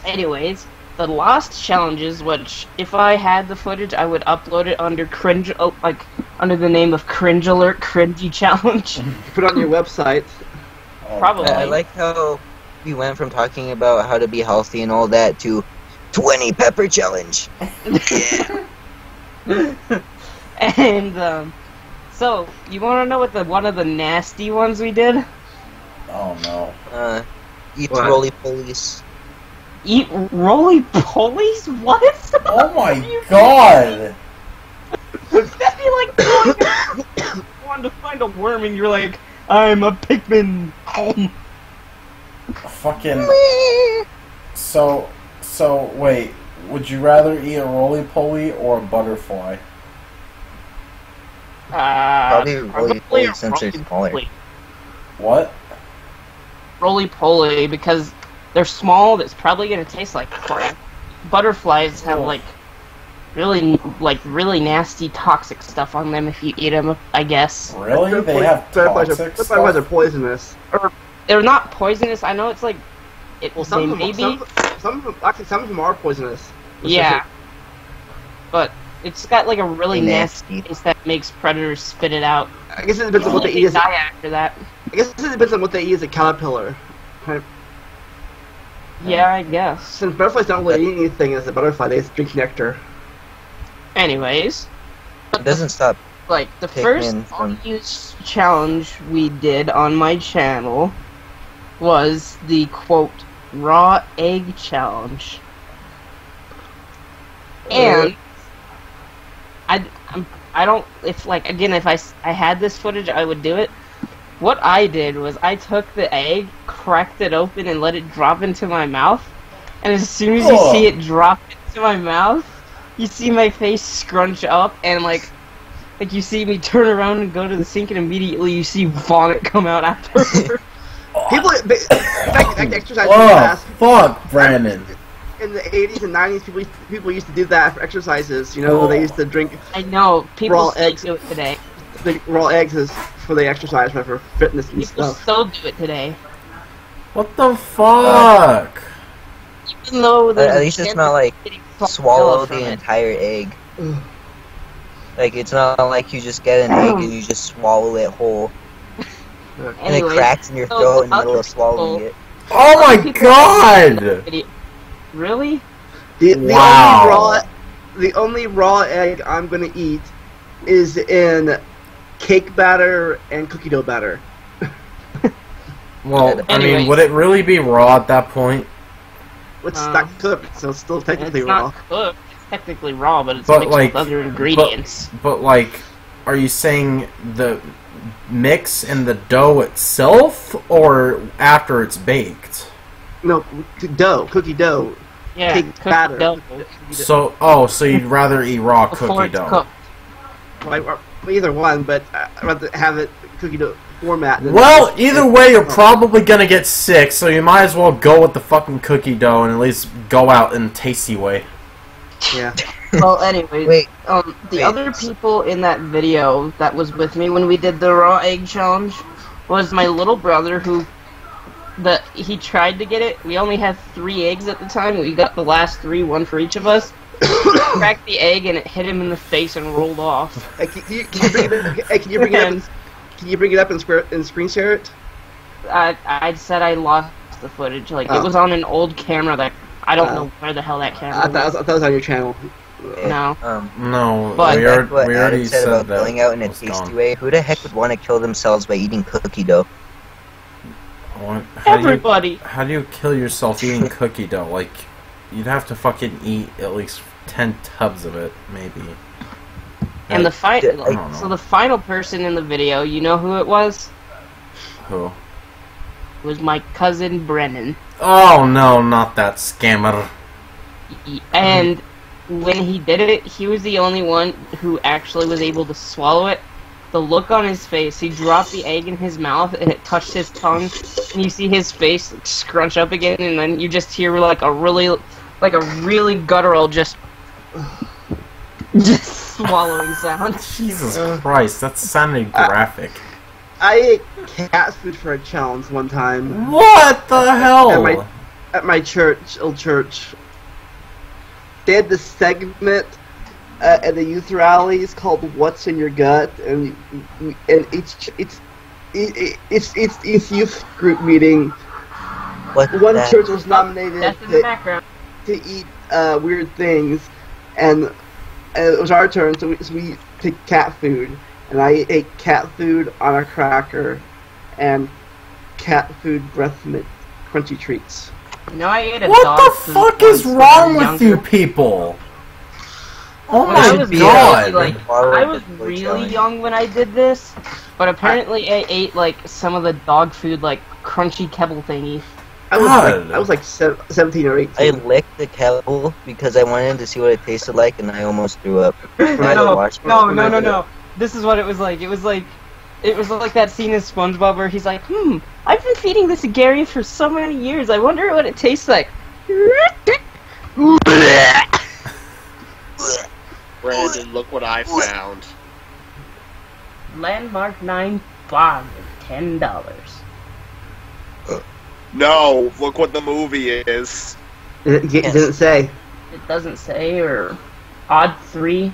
Anyways, the lost challenges, which, if I had the footage, I would upload it under under the name of Cringe Alert Cringy Challenge. Put it on your website. Probably. I like how we went from talking about how to be healthy and all that to 20 pepper challenge. Yeah. And so you want to know what one of the nasty ones we did? Oh no. Eat roly-polies. Eat roly-polies? What? Oh my god. That'd be like you wanted to find a worm and you're like, I'm a pigman. Fucking. So wait, would you rather eat a roly-poly or a butterfly? Probably roly-poly since they're smaller. What? Roly-poly, because they're small, it's probably gonna taste like crap. Butterflies have really nasty toxic stuff on them if you eat them, I guess. Really? They have toxic stuff? Butterflies are poisonous. Or they're not poisonous. I know it's like some of them are poisonous. Yeah. But it's got like a really nasty taste that makes predators spit it out. I guess it depends on what they eat. Die after that. I guess it depends on what they eat as a caterpillar. Yeah, I guess. Since butterflies don't really eat anything as a butterfly, they just drink nectar. Anyways. It doesn't stop. Like, the first use challenge we did on my channel was the, quote, raw egg challenge. And I don't, if I had this footage, I would do it. What I did was I took the egg, cracked it open, and let it drop into my mouth. And as soon as you see it drop into my mouth, you see my face scrunch up, and like you see me turn around and go to the sink, and immediately you see vomit come out afterwards. People, exercise. Fuck, Brandon. In the 80s and 90s, people used to do that for exercises. You know, they used to drink. I know. People raw still eggs. Do it today. The raw eggs is for the exercise, but for fitness and People stuff. still do it today. What the fuck? Even though at least it's not like swallow from the it. entire egg. Like, it's not like you just get an egg and you just swallow it whole. And it Anyways, cracks in your so throat in the other middle of swallowing people- it. Oh other my people god! video- Really? Wow. The only raw egg I'm gonna eat is in cake batter and cookie dough batter. Well, I mean, Anyways. would it really be raw at that point? It's not cooked, so it's still technically It's raw. not cooked, technically raw, but it's But, mixed like, with other ingredients. But like, are you saying the mix in the dough itself, or after it's baked? No, cookie dough. Yeah, cake cooked batter. dough So you'd rather eat raw before cookie it's dough? cooked. Well, either one, but I'd rather have it cookie dough format. than Well, just- either way, you're probably gonna get sick, so you might as well go with the fucking cookie dough and at least go out in a tasty way. Yeah. Well, anyways, Wait. the Wait. other people in that video that was with me when we did the raw egg challenge was my little brother who he tried to get it. We only had 3 eggs at the time. We got the last 3, one for each of us. Cracked the egg and it hit him in the face and rolled off. Hey, can you bring it? Hey, can you bring it up? Can you bring it up and screen share it? I said I lost the footage. Like, Oh. it was on an old camera that I don't know where the hell that I camera thought it was on your channel. No. No, But- we That's what already Adam said said about that. going out in a was tasty gone. way. Who the heck would want to kill themselves by eating cookie dough? What? How do you- Everybody. How do you kill yourself eating cookie dough? Like, you'd have to fucking eat at least 10 tubs of it, maybe. And the I don't know. so the final person in the video, you know who it was? Who? It was my cousin Brennan. Oh no, not that scammer. And when he did it, he was the only one who actually was able to swallow it. The look on his face, he dropped the egg in his mouth and it touched his tongue, and you see his face scrunch up again, and then you just hear like a really guttural just swallowing sound. Jesus Christ, that sounded graphic. I ate cat food for a challenge one time What the hell? at my old church. They had this segment at the youth rallies called "What's in Your Gut," and it's youth group meeting. What One the- church was nominated That's in the background. to eat weird things, and it was our turn, so we picked cat food, and I ate cat food on a cracker, and cat food breath mint crunchy treats. No, I ate a What dog the food fuck once is when wrong I with was you younger. people? Oh When I my was god. really, Follow I the was boy really challenge. young when I did this, but apparently I ate like some of the dog food, like crunchy kibble thingy. God. I was like 17 or I 18. licked the kettle because I wanted to see what it tasted like, and I almost threw up. When I No, watched it. no. This is what it was like. It was like that scene in SpongeBob where he's like, I've been feeding this to Gary for so many years. I wonder what it tastes like. Brandon, look what I found. Landmark 9 bog of $10. No, look what the movie is. It didn't say. It doesn't say, or odd 3.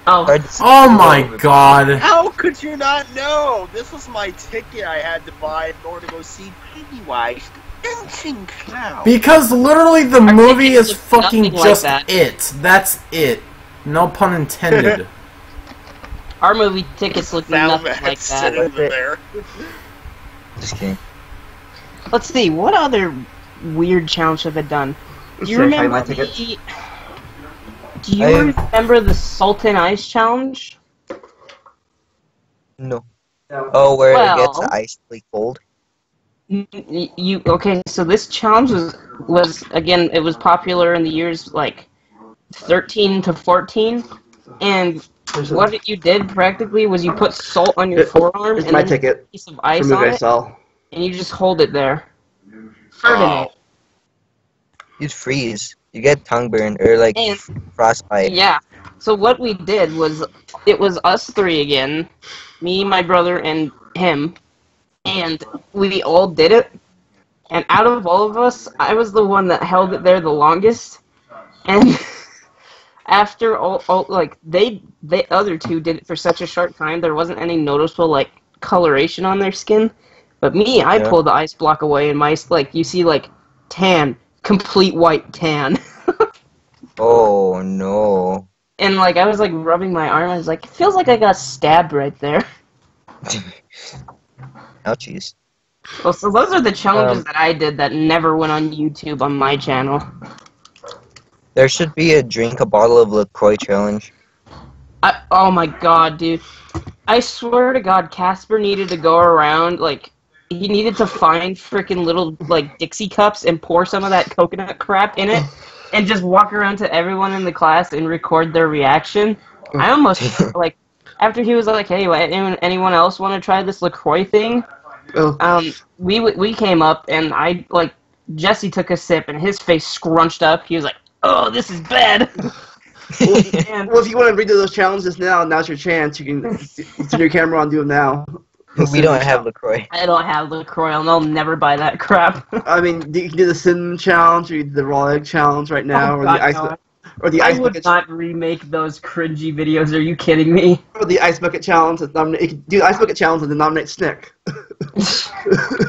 Hard to see. Oh my god. How could you not know? This was my ticket I had to buy in order to go see Pennywise Dancing Clown. Because literally the movie tickets is look fucking nothing like just that. it. That's it. No pun intended. Our movie tickets look Found nothing that like sitting that. there. Just kidding. Let's see, what other weird challenge have I done? Do you Should I try remember my tickets? Do you remember the Sultan Ice Challenge? No. Oh, where it gets Well- icily cold? Okay, so this challenge was again, it was popular in the years like 13 to 14, and what you did practically was you put salt on your forearm It's and my then ticket. a piece of ice From the on movie I it, saw. and you just hold it there. Ferdinand. You'd freeze. You get tongue burn or like And- frostbite. Yeah. So what we did was, it was us 3 again, me, my brother, and him, and we all did it. And out of all of us, I was the one that held it there the longest. And after like they other two did it for such a short time, there wasn't any noticeable like coloration on their skin. But me, I pulled the ice block away, and my like you see like tan, complete white tan. Oh no. And like I was like rubbing my arm, I was like, it feels like I got stabbed right there. Ouchies. Well, so those are the challenges that I did that never went on YouTube on my channel. There should be a drink a bottle of LaCroix challenge. Oh my god, dude. I swear to God, Casper needed to go around, like, he needed to find freaking little, like, Dixie cups and pour some of that coconut crap in it and just walk around to everyone in the class and record their reaction. I almost, like, after he was like, hey, anyone else want to try this LaCroix thing? We came up and I, like, Jesse took a sip and his face scrunched up. He was like, oh, this is bad. Well, if you want to redo those challenges now's your chance. You can turn your camera on, do them now. We don't have LaCroix. I don't have LaCroix, and I'll never buy that crap. I mean, you can do the cinnamon challenge, or you do the raw egg challenge right now, or the ice I would bucket. not remake those cringy videos. Are you kidding me? Or the ice bucket challenge. You can do the ice bucket challenge and then nominate Snick.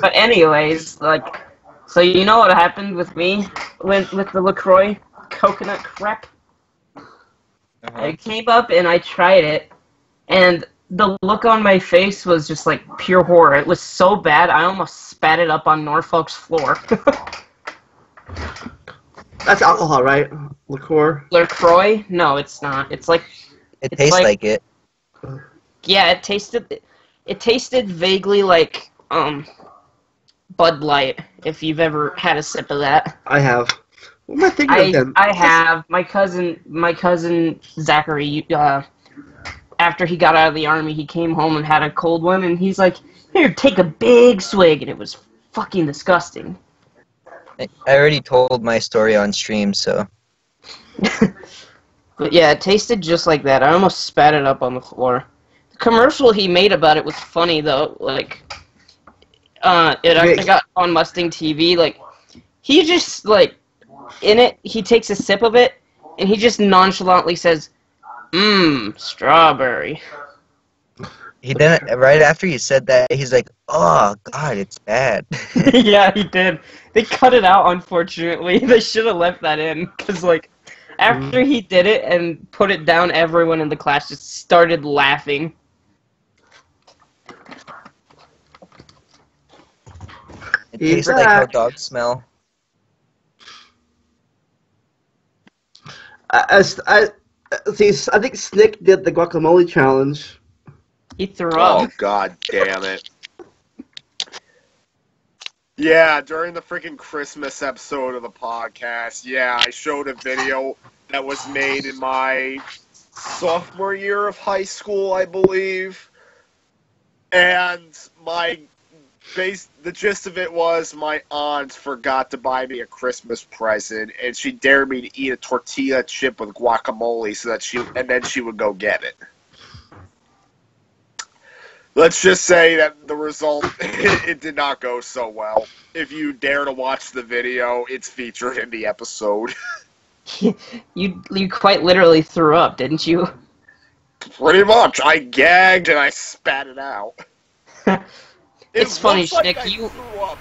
But anyways, like, so you know what happened with me with the LaCroix coconut crap? I came up and I tried it, and the look on my face was just like pure horror. It was so bad, I almost spat it up on Norfolk's floor. That's alcohol, right? Liqueur? LaCroix? No, it's not. It's like... It tastes like it. Yeah, it tasted vaguely like, Bud Light, if you've ever had a sip of that. I have. What am I thinking of then? I have. My cousin Zachary, after he got out of the army, he came home and had a cold one, and he's like, here, take a big swig, and it was fucking disgusting. I already told my story on stream, so... But yeah, it tasted just like that. I almost spat it up on the floor. The commercial he made about it was funny, though. Like, it got on Mustang TV. Like, he just, like, in it, he takes a sip of it, and he just nonchalantly says, strawberry. He then, right after he said that, he's like, oh, God, it's bad. Yeah, he did. They cut it out, unfortunately. They should have left that in, because, like, after he did it and put it down, everyone in the class just started laughing. It tastes like how dogs smell. I think Snick did the guacamole challenge. He threw up. Oh, god damn it. Yeah, during the freaking Christmas episode of the podcast, yeah, I showed a video that was made in my sophomore year of high school, I believe. And the gist of it was my aunt forgot to buy me a Christmas present, and she dared me to eat a tortilla chip with guacamole and then she would go get it. Let's just say that the result, it did not go so well. If you dare to watch the video, it's featured in the episode. You quite literally threw up, didn't you? Pretty much. I gagged and I spat it out. It's funny, like Nick. You threw up.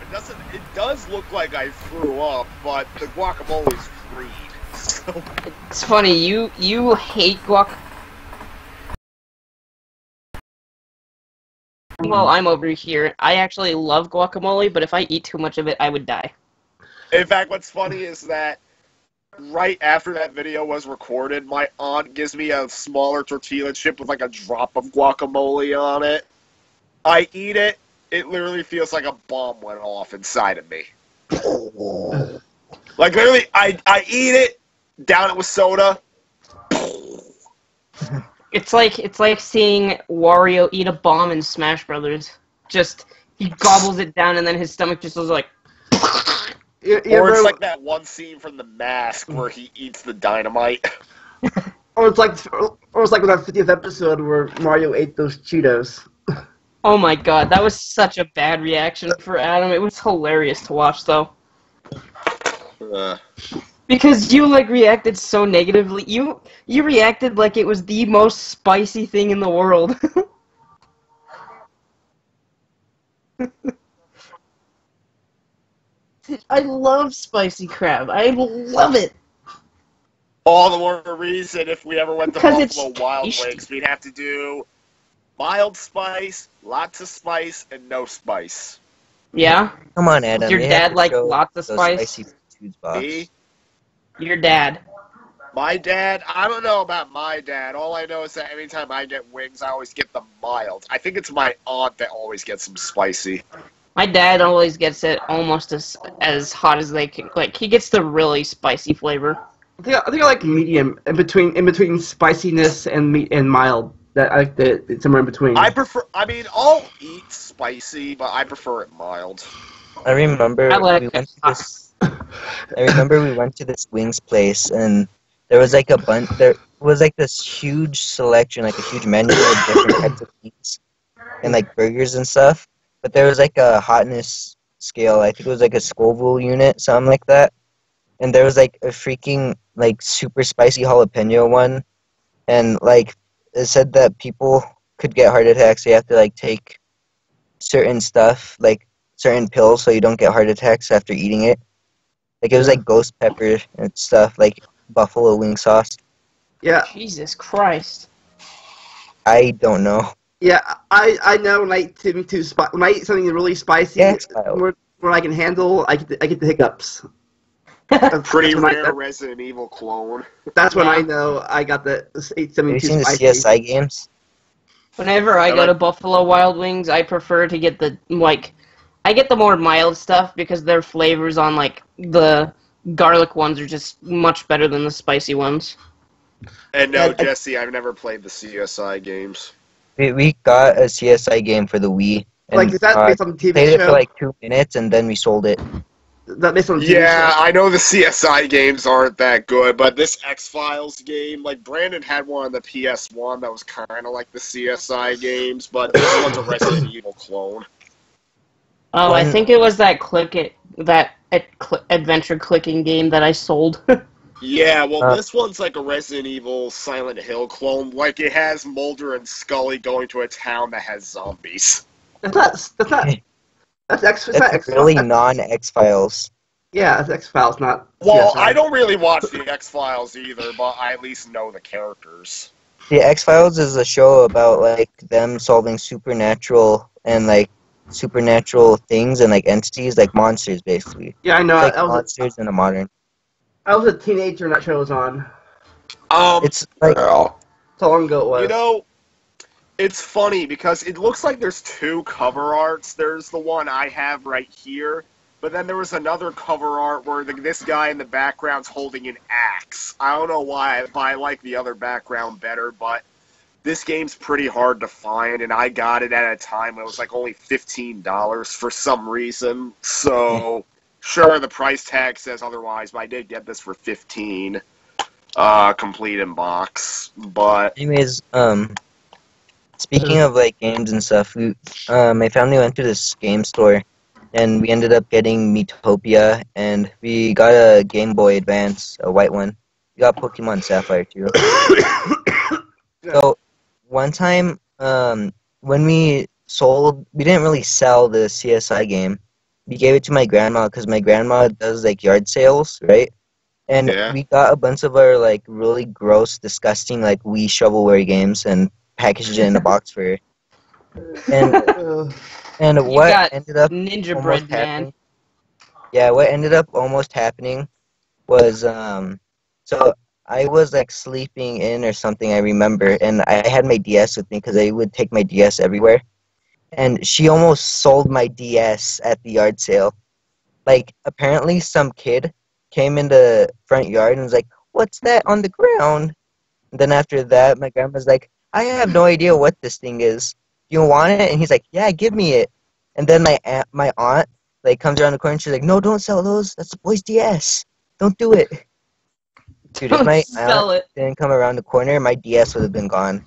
It does look like I threw up, but the guacamole's freed. So. It's funny. You hate guac. Well, I'm over here. I actually love guacamole, but if I eat too much of it, I would die. In fact, what's funny is that right after that video was recorded, my aunt gives me a smaller tortilla chip with like a drop of guacamole on it. I eat it. It literally feels like a bomb went off inside of me. Like, literally, I eat it, down it with soda. It's like seeing Wario eat a bomb in Smash Brothers. Just, he gobbles it down and then his stomach just goes like... Or it's like that one scene from The Mask where he eats the dynamite. Or it's like with our 50th episode where Mario ate those Cheetos. Oh my god, that was such a bad reaction for Adam. It was hilarious to watch, though. Because you like reacted so negatively. You reacted like it was the most spicy thing in the world. I love spicy crab. I love it. All the more reason if we ever went to 'Cause it's Buffalo Wild tasty. Wings, we'd have to do mild spice, lots of spice, and no spice. Yeah? Come on, Adam. Does your they dad have to like show lots of those spice? Spicy foods box. Me? Your dad. My dad? I don't know about my dad. All I know is that anytime I get wings, I always get them mild. I think it's my aunt that always gets them spicy. My dad always gets it almost as hot as they can. Like, he gets the really spicy flavor. I think I like medium in between spiciness and mild. That I like the somewhere in between. I'll eat spicy, but I prefer it mild. I remember I like we it went to hot. this. I remember we went to this wings place, and there was like a bunch. There was like this huge selection, like a huge menu of different types of meats and like burgers and stuff. But there was like a hotness scale. I think it was like a Scoville unit, something like that. And there was like a freaking like super spicy jalapeno one, and like it said that people could get heart attacks. So you have to like take certain stuff, like certain pills, so you don't get heart attacks after eating it. Like it was like ghost pepper and stuff, like buffalo wing sauce. Yeah, Jesus Christ. I don't know. yeah. I know when I eat when I eat something really spicy, Yeah, it's mild. where I can handle, I get the hiccups. Pretty That's when rare Resident Evil clone. That's when Yeah. I know I got the Have you 872 seen the spicy. CSI games? Whenever I go to Buffalo Wild Wings, I prefer to get the, like, I get the more mild stuff because their flavors on, like, the garlic ones are just much better than the spicy ones. And no, Yeah, Jesse, I've never played the CSI games. We got a CSI game for the Wii. And, Like, is that based on the TV played it show? for like 2 minutes, and then we sold it. Is that based on the TV Yeah, show? I know the CSI games aren't that good, but this X-Files game, like, Brandon had one on the PS1 that was kind of like the CSI games, but this one's a Resident Evil clone. Oh, I One- think it was that adventure clicking game that I sold. Yeah, well, Uh, this one's like a Resident Evil Silent Hill clone. Like, it has Mulder and Scully going to a town that has zombies. That's not. That's X. It's not It's X. really non-X-Files. Yeah, it's X Files, not. Well, CSI. I don't really watch the X-Files either, but I at least know the characters. The X-Files is a show about like them solving supernatural and like supernatural things and like entities, like monsters, basically. Yeah, I know. It's like I was monsters in a modern. I was a teenager when that show was on. It's like That's how long ago it was. You know, it's funny because it looks like there's two cover arts. There's the one I have right here, but then there was another cover art where this guy in the background's holding an axe. I don't know why, but I like the other background better, but this game's pretty hard to find, and I got it at a time when it was like only $15 for some reason. So, sure, the price tag says otherwise, but I did get this for $15, complete in box. But anyways, speaking of like games and stuff, my family went to this game store, and we ended up getting Miitopia, and we got a Game Boy Advance, a white one. We got Pokemon Sapphire too. So one time, when we didn't really sell the CSI game. We gave it to my grandma because my grandma does like yard sales, right? And Yeah. we got a bunch of our like really gross, disgusting like Wii shovelware games and packaged it in a box for her. And and You what got ended up Ninja almost Bread happening? Man. Yeah, what ended up almost happening was so I was like sleeping in or something, I remember, and I had my DS with me because I would take my DS everywhere. And she almost sold my DS at the yard sale. Like, apparently some kid came in the front yard and was like, "What's that on the ground?" And then after that, my grandma's like, "I have no idea what this thing is. You want it?" And he's like, "Yeah, give me it." And then my aunt like comes around the corner and she's like, "No, don't sell those. That's the boy's DS. Don't do it." Dude, if my Sell aunt it. didn't come around the corner, my DS would have been gone.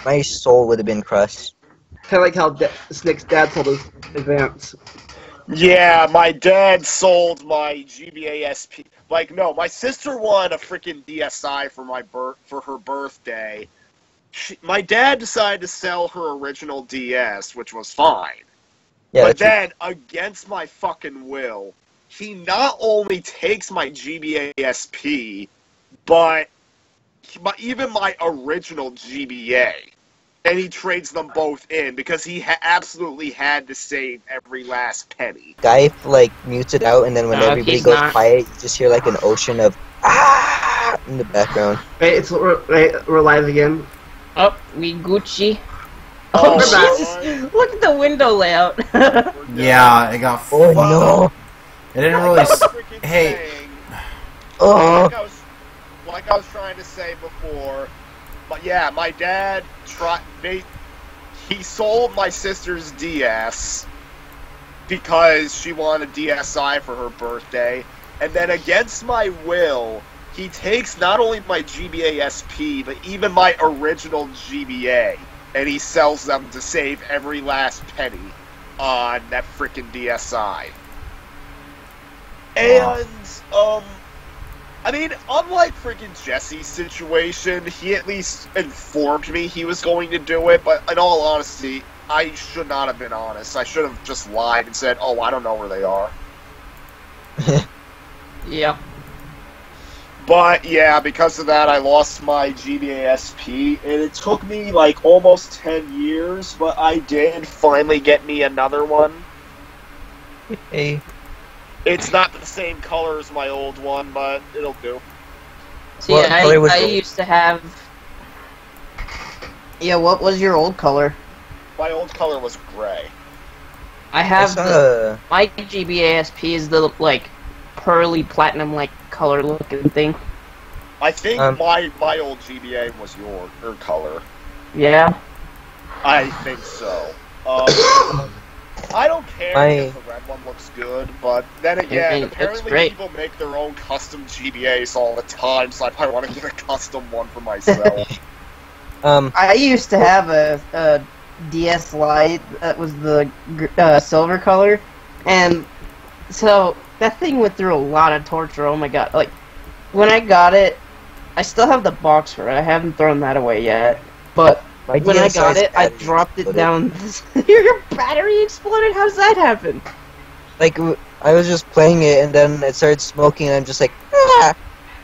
My soul would have been crushed. Kind of like how Snake's dad sold his Advance. Yeah, my dad sold my GBA SP. Like, no, my sister won a freaking DSi for her birthday. My dad decided to sell her original DS, which was fine. Yeah, But that's true. then, against my fucking will, he not only takes my GBA SP, but even my original GBA. And he trades them both in because he absolutely had to save every last penny. Guy like mutes it out, and then when No, everybody he's goes not. quiet, you just hear like an ocean of ah in the background. Wait, we're live again. Oh, we Gucci. Oh, we're back. Jesus! Look at the window layout. Yeah, it got Oh fucked. no! It didn't really. Hey. Saying, Oh, like I was trying to say before, but yeah, my dad he sold my sister's DS because she wanted a DSi for her birthday, and then against my will, he takes not only my GBA SP, but even my original GBA, and he sells them to save every last penny on that frickin' DSi. And, I mean, unlike freaking Jesse's situation, he at least informed me he was going to do it, but in all honesty, I should not have been honest. I should have just lied and said, oh, I don't know where they are. Yeah. But, yeah, because of that, I lost my GBA SP, and it took me, like, almost 10 years, but I did finally get me another one. hey. It's not the same color as my old one, but it'll do. See, What color was I yours? used to have... Yeah, what was your old color? My old color was gray. I have saw the... My GBA SP is the, like, pearly platinum-like color looking thing. I think Um, my old GBA was your color. Yeah. I think so. I don't care if the red one looks good, but then again, It looks apparently great. people make their own custom GBAs all the time, so I probably want to get a custom one for myself. I used to have a DS Lite that was the silver color, and so that thing went through a lot of torture. Oh my god! Like when I got it, I still have the box for it. I haven't thrown that away yet. But when I got it, I dropped it down. Your battery exploded. How does that happen? Like I was just playing it, and then it started smoking, and I'm just like, ah!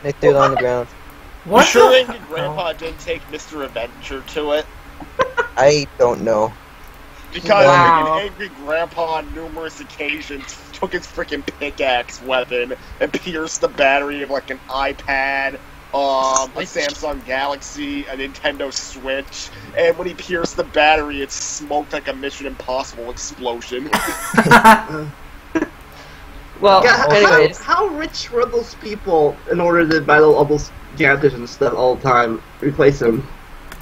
And I threw it on the ground. You sure Angry Grandpa didn't take Mr. Adventure to it? I don't know. Because Wow. Angry Grandpa on numerous occasions took his freaking pickaxe weapon and pierced the battery of like an iPad, a Samsung Galaxy, a Nintendo Switch, and when he pierced the battery, it smoked like a Mission Impossible explosion. Well, Yeah, anyways, how rich were those people in order to buy all those gadgets and stuff all the time, replace them?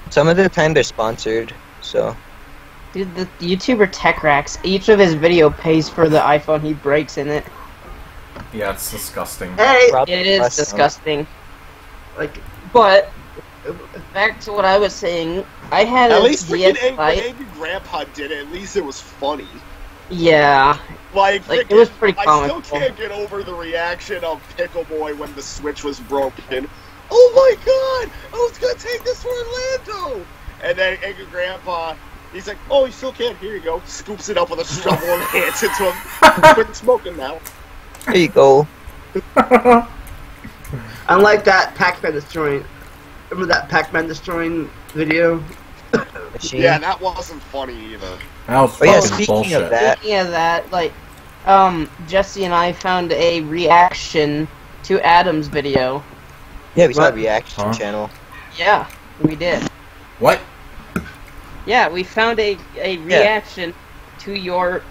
Some of the time they're sponsored, so. dude, the YouTuber TechRax, each of his video pays for the iPhone he breaks in it. Yeah, it's disgusting. Hey, It is disgusting. like, But back to what I was saying, I had At a least freaking DS Lite. Angry Grandpa did it. At least it was funny. Yeah, Like it was pretty I comical. still can't get over the reaction of Pickle Boy when the Switch was broken. Oh my god! I was gonna take this for Orlando! And then Angry Grandpa, he's like, oh, you still can't? Here you go. Scoops it up with a shovel and hands it to him. Quit smoking now. There you go. unlike that Pac-Man destroying, remember that Pac-Man destroying video? Machine. Yeah, that wasn't funny either. That was Oh yeah, fucking speaking bullshit. of that, Speaking of that, like, Jesse and I found a reaction to Adam's video. yeah, we saw a What? reaction Huh? channel. Yeah, we did. What? Yeah, we found a reaction to your,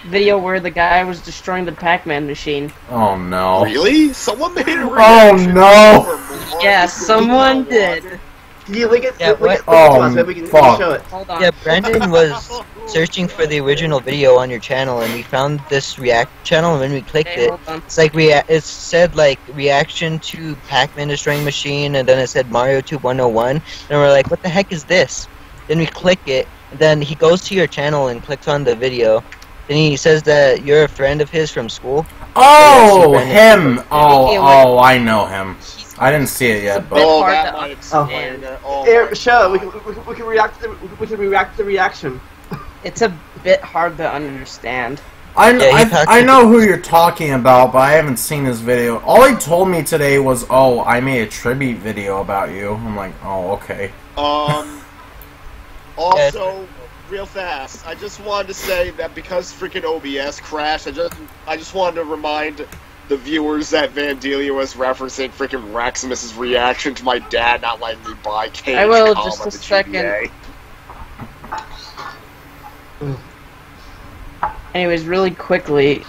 video where the guy was destroying the Pac-Man machine. Oh no. Really? Someone made a Oh reaction no. for more Yeah, than someone did. Can you link it? Yeah, link what? it to us, maybe we can fuck. show it. Hold on. Yeah, Brandon was searching for the original video on your channel, and we found this react channel, and when we clicked Okay, it, hold on. it's like it said like reaction to Pac-Man destroying machine, and then it said MarioTube 101, and we're like, what the heck is this? Then we click it, and then he goes to your channel and clicks on the video. And he says that you're a friend of his from school. Oh, Yes, him! Yeah, Oh, I know him. I didn't see it yet, but Oh, hard that to might explain it. Oh, Here, my show. God. We can react to the reaction. it's a bit hard to understand. I know who you're talking about, but I haven't seen his video. All he told me today was, "Oh, I made a tribute video about you." I'm like, "Oh, okay." Also, real fast, I just wanted to say that because freaking OBS crashed, I just wanted to remind the viewers that Vandelia was referencing freaking Raximus's reaction to my dad not letting me buy cake. I will, just a second. Anyways, really quickly,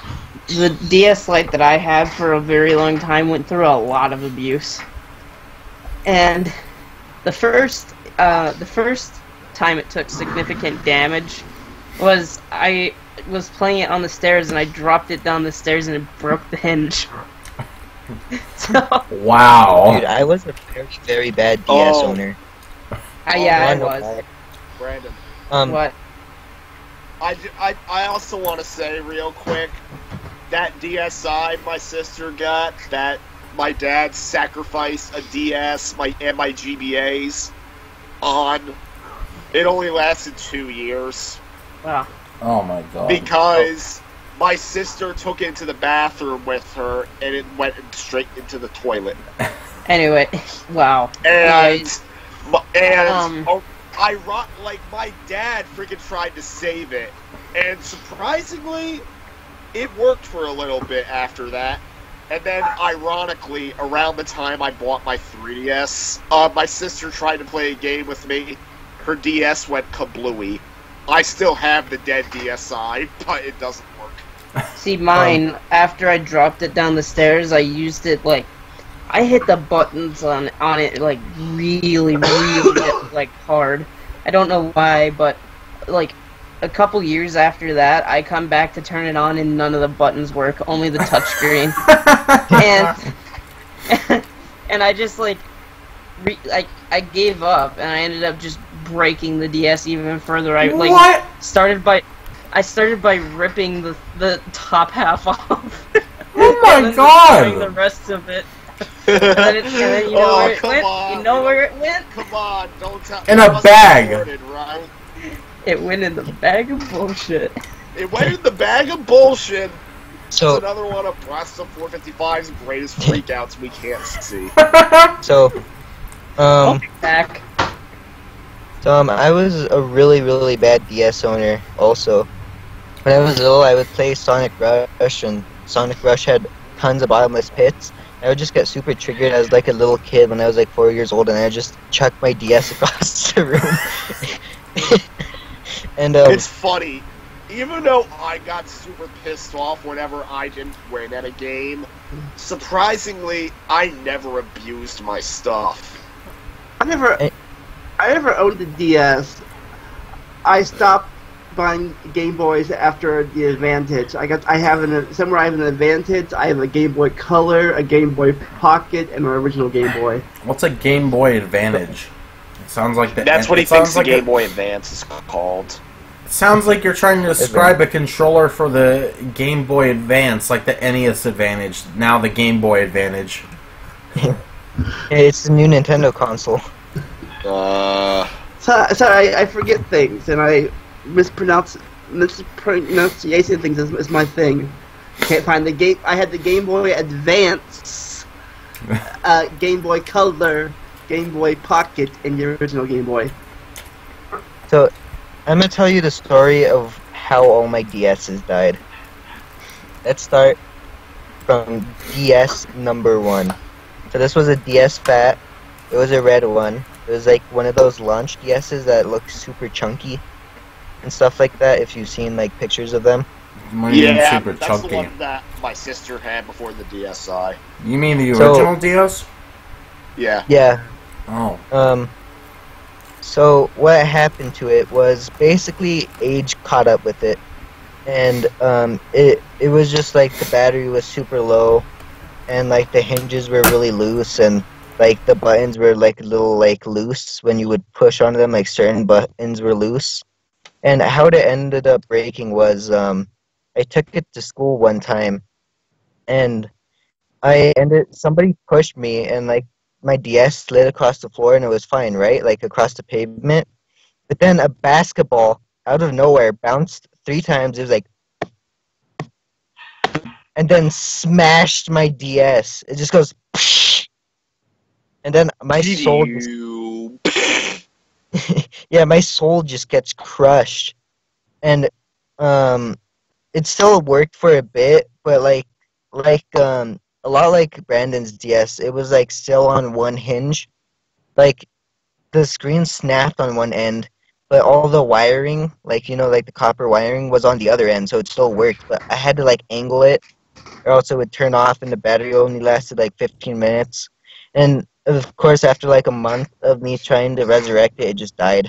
the DS Lite that I had for a very long time went through a lot of abuse. And the first time it took significant damage was I was playing it on the stairs and I dropped it down the stairs and it broke the hinge. So, Wow. Dude, I was a very, very bad DS owner. yeah, I was. Brandon. What? I also want to say real quick that DSi my sister got, that my dad sacrificed a DS and my GBAs on. It only lasted 2 years. Wow. Oh my god. Because my sister took it into the bathroom with her and it went straight into the toilet. Anyway, wow. And Um, like my dad freaking tried to save it, and surprisingly, it worked for a little bit after that. And then, ironically, around the time I bought my 3DS, my sister tried to play a game with me. Her DS went kablooey. I still have the dead DSi, but it doesn't work. See, mine, after I dropped it down the stairs, I used it, like, I hit the buttons on it, like, really, like, hard. I don't know why, but, like, a couple years after that, I come back to turn it on and none of the buttons work, only the touchscreen. and I just, like, I gave up, and I ended up just breaking the DS even further. I, like, What? started by ripping the top half off. Oh my and then god! destroying the rest of it. And then you know where it went? You know where it went? Come on, don't tell In a bag. Recorded, right? It went in the bag of bullshit. It went in the bag of bullshit. So, It's another one of Blaster 455's greatest freakouts we can't see. so, Back. I was a really, really bad DS owner also. When I was little, I would play Sonic Rush, and Sonic Rush had tons of bottomless pits. I would just get super triggered as like a little kid when I was like 4 years old, and I would just chuck my DS across the room. And It's funny. Even though I got super pissed off whenever I didn't win at a game, surprisingly, I never abused my stuff. I never owned a DS. I stopped buying Game Boys after the Advantage. somewhere I have an Advantage. I have a Game Boy Color, a Game Boy Pocket, and an original Game Boy. What's a Game Boy Advantage? It sounds like That's what he thinks the Game Boy Advance is called. It sounds like you're trying to describe a controller for the Game Boy Advance, like the NES Advantage, now the Game Boy Advantage. it's the new Nintendo console. Sorry, I forget things, and I mispronunciation things is my thing. Can't find the game. I had the Game Boy Advance, Game Boy Color, Game Boy Pocket, and the original Game Boy. So, I'm gonna tell you the story of how all my DSs died. Let's start from DS number 1. So this was a DS Fat. It was a red one. It was like one of those launch DSs that look super chunky and stuff like that, if you've seen like pictures of them. Yeah, super that's chunky. the one that my sister had before the DSi. You mean the original DS? Yeah. Yeah. Oh. So what happened to it was basically age caught up with it. And it was just like the battery was super low, and like the hinges were really loose, and like the buttons were like a little like loose when you would push on them, like certain buttons were loose. And how it ended up breaking was I took it to school one time, and somebody pushed me, and like my DS slid across the floor, and it was fine, right? Like across the pavement. But then a basketball out of nowhere bounced 3 times. It was like, and then smashed my DS. It just goes, and then my soul just, You. yeah, my soul just gets crushed. And it still worked for a bit, but a lot like Brandon's DS, it was like still on one hinge. Like the screen snapped on one end, but all the wiring, like like the copper wiring, was on the other end, so it still worked. But I had to like angle it, or else it would turn off, and the battery only lasted like 15 minutes. And of course, after like a month of me trying to resurrect it, it just died.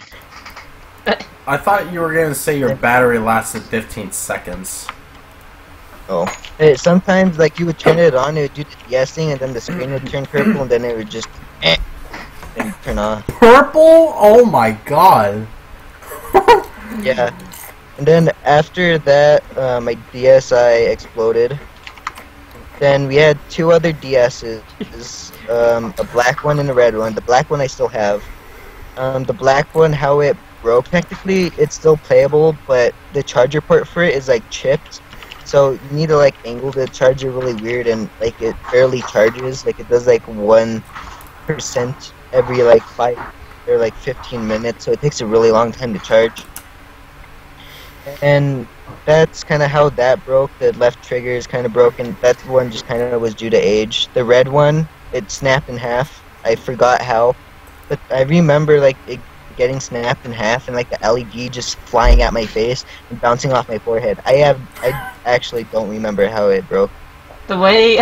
I thought you were going to say your battery lasted 15 seconds. Oh. Sometimes, like, you would turn it on, it would do the DS thing, and then the screen would turn purple, and then it would just, and turn off. Purple? Oh my god. Yeah. And then after that, my DSi exploded. Then we had 2 other DSs, a black one and a red one. The black one I still have. The black one, how it broke, technically it's still playable, but the charger port for it is like chipped, so you need to like angle the charger really weird, and like it barely charges. Like it does like 1% every like 5 or like 15 minutes, so it takes a really long time to charge. And that's kind of how that broke. The left trigger is kind of broken. That one just kind of was due to age. The red one, it snapped in half. I forgot how, but I remember like it getting snapped in half, and like the LED just flying at my face and bouncing off my forehead. I actually don't remember how it broke. The way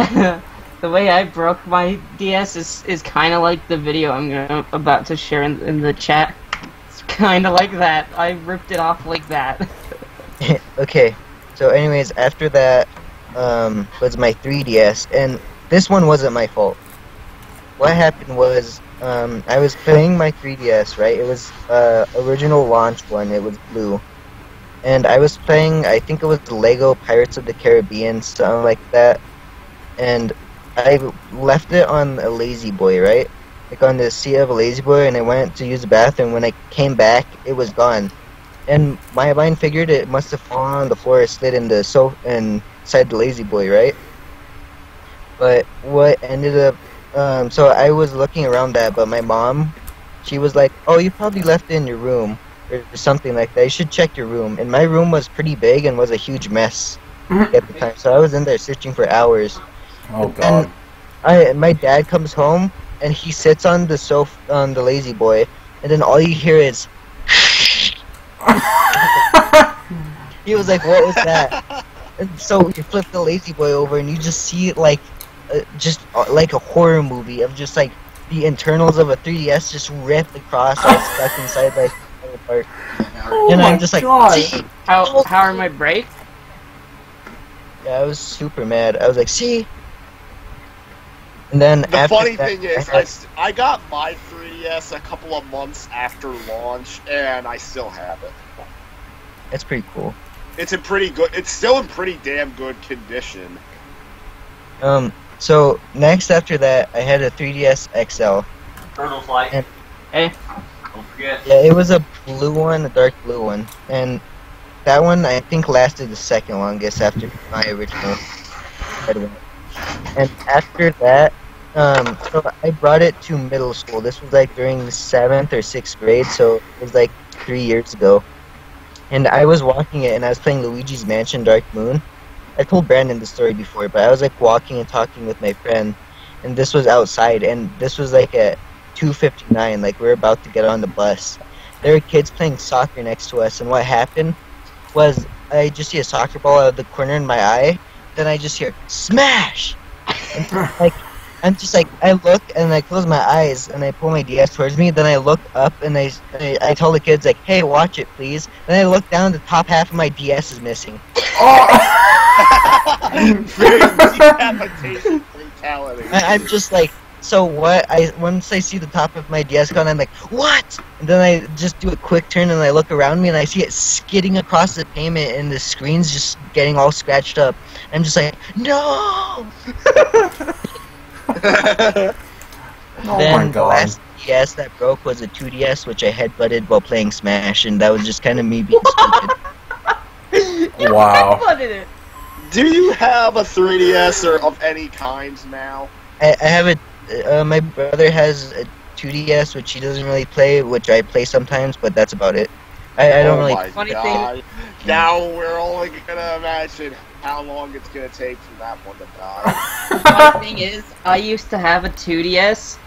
the way I broke my DS is kind of like the video I'm about to share in the chat. It's kind of like that. I ripped it off like that. Okay, so anyways, after that was my 3DS, and this one wasn't my fault. What happened was, I was playing my 3DS, right? It was original launch one. It was blue, and I was playing. I think it was the Lego Pirates of the Caribbean, something like that. And I left it on a lazy boy, right? Like on the seat of a lazy boy, and I went to use the bathroom. When I came back, it was gone. And my mind figured it must have fallen on the floor, slid in the inside the lazy boy, right? But what ended up, so I was looking around that, but my mom, she was like, "Oh, you probably left it in your room," or something like that. You should check your room. And my room was pretty big and was a huge mess at the time, so I was in there searching for hours. Oh god. And my dad comes home, and he sits on the sofa, on the lazy boy, and then all you hear is he was like, "What was that?" And so you flip the lazy boy over, and you just see like like a horror movie of just like the internals of a 3DS just ripped across, all stuck inside like the part. Oh And my I'm just like, god. "See?" How are my brakes? Yeah, I was super mad. I was like, "See?" And then The after funny that, thing is, I got my 3DS a couple of months after launch, and I still have it. it's pretty cool. It's in pretty good. It's still in pretty damn good condition. So next after that, I had a 3DS XL. Turtle flight. And- Hey, Don't forget. Yeah, it was a blue one, a dark blue one, and that one I think lasted the second longest after my original red one. And after that, so I brought it to middle school. This was like during the 7th or 6th grade, so it was like 3 years ago. And I was walking it, and I was playing Luigi's Mansion Dark Moon. I told Brandon the story before, but I was like walking and talking with my friend, and this was outside, and this was like at 2:59, like we were about to get on the bus. There were kids playing soccer next to us, and what happened was I just see a soccer ball out of the corner in my eye, then I just hear smash, and like I'm just like, I look and I close my eyes and I pull my DS towards me. Then I look up and I tell the kids like, "Hey, watch it, please." Then I look down. The top half of my DS is missing. Decapitation fatality. I'm just like, So what? Once I see the top of my DS gun, I'm like, what? And then I just do a quick turn and I look around me and I see it skidding across the pavement and the screen's just getting all scratched up. I'm just like, no. Oh Then my the god. last DS that broke was a 2DS, which I headbutted while playing Smash, and that was just kind of me being stupid. Wow. Headbutted it. Do you have a 3DS or of any kind now? I have my brother has a 2DS, which he doesn't really play, which I play sometimes, but that's about it. I don't Oh really. my Funny god. Now we're only gonna imagine how long it's gonna take for that one to die. The thing is, I used to have a 2DS,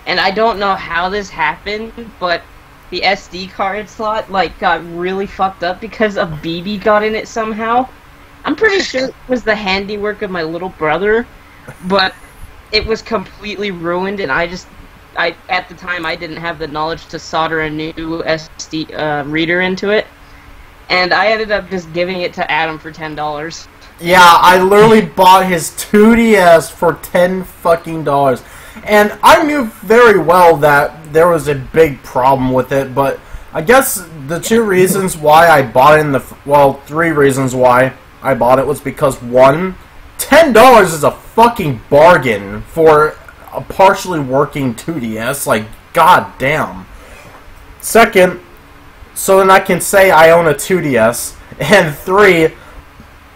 and I don't know how this happened, but the SD card slot got really fucked up because a BB got in it somehow. I'm pretty sure it was the handiwork of my little brother, but it was completely ruined, and at the time I didn't have the knowledge to solder a new SD reader into it, and I ended up just giving it to Adam for $10. Yeah, I literally bought his 2DS for $10 fucking dollars. And I knew very well that there was a big problem with it, but I guess the two reasons why I bought it three reasons why I bought it was because, one, $10 is a fucking bargain for a partially working 2DS, like, god damn. Second, so then I can say I own a 2DS, and three,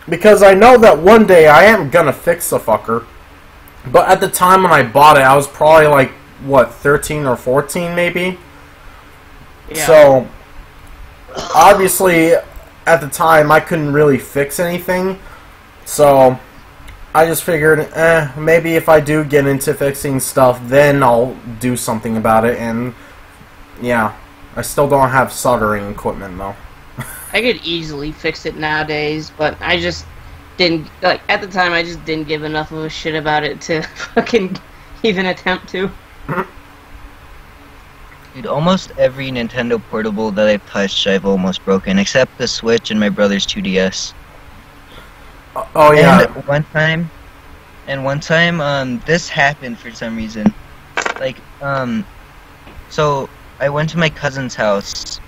because I know that one day I am gonna fix the fucker. But at the time when I bought it, I was probably like, what, 13 or 14 maybe? Yeah. So, obviously, at the time, I couldn't really fix anything. So, I just figured, maybe if I do get into fixing stuff, then I'll do something about it. And, yeah, I still don't have soldering equipment, though. I could easily fix it nowadays, but I just didn't, at the time I just didn't give enough of a shit about it to fucking even attempt to. Dude, almost every Nintendo portable that I've touched, I've almost broken, except the Switch and my brother's 2DS. Oh, yeah. And one time, this happened for some reason. So I went to my cousin's house,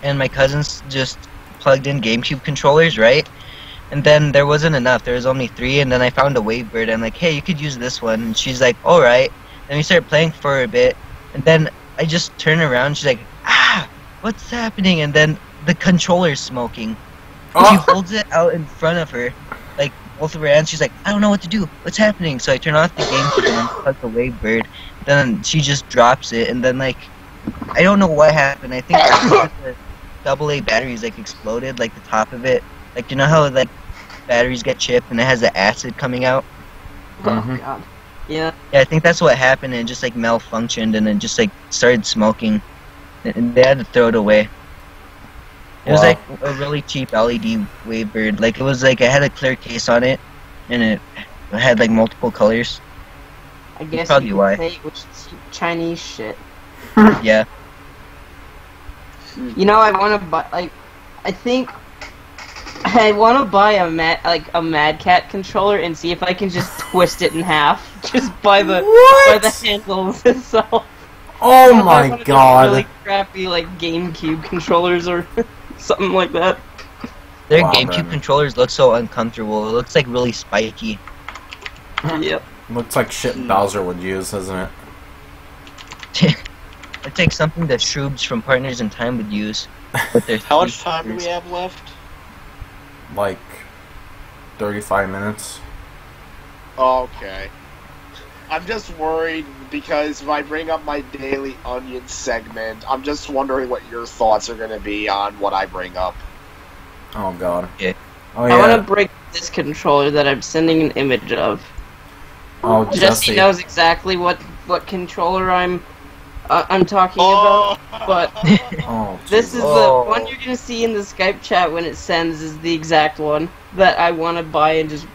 and my cousins just plugged in GameCube controllers, right? And then there wasn't enough. There was only 3, and then I found a Wavebird. I'm like, hey, you could use this one. And she's like, alright. Then we started playing for a bit, and then I just turn around, she's like, what's happening? And then the controller's smoking. And she holds it out in front of her, like, both of her hands. She's like, I don't know what to do. What's happening? So I turn off the GameCube and plug the Wavebird. Then she just drops it, and then, I don't know what happened. I think the AA batteries, exploded, the top of it. You know how, batteries get chipped and it has the acid coming out? Oh, God. Yeah. Yeah, I think that's what happened, and it just, malfunctioned, and it just, started smoking. And they had to throw it away. It was, a really cheap LED Wavebird. It was, it had a clear case on it, and it had, multiple colors. I guess probably you why. could say it was cheap Chinese shit. Yeah. You know, I want to buy, I think I want to buy a Mad Cat controller and see if I can just twist it in half, just by the handles itself. Oh One my of those god. Really crappy GameCube controllers or something like that. Their Wow, GameCube Brandon. controllers look so uncomfortable. It looks really spiky. Yep. Looks like shit Bowser would use, doesn't it? It's like something that Shroobs from Partners in Time would use. With their How much time do we have left? Like 35 minutes. Okay. I'm just worried because if I bring up my Daily Onion segment, I'm just wondering what your thoughts are going to be on what I bring up. Oh god. Yeah. Oh I want yeah. to break this controller that I'm sending an image of. Oh Jesse Jesse. knows exactly what controller I'm talking about, but Oh. this is Jesus. Oh. the one you're gonna see in the Skype chat when it sends is the exact one that I want to buy and just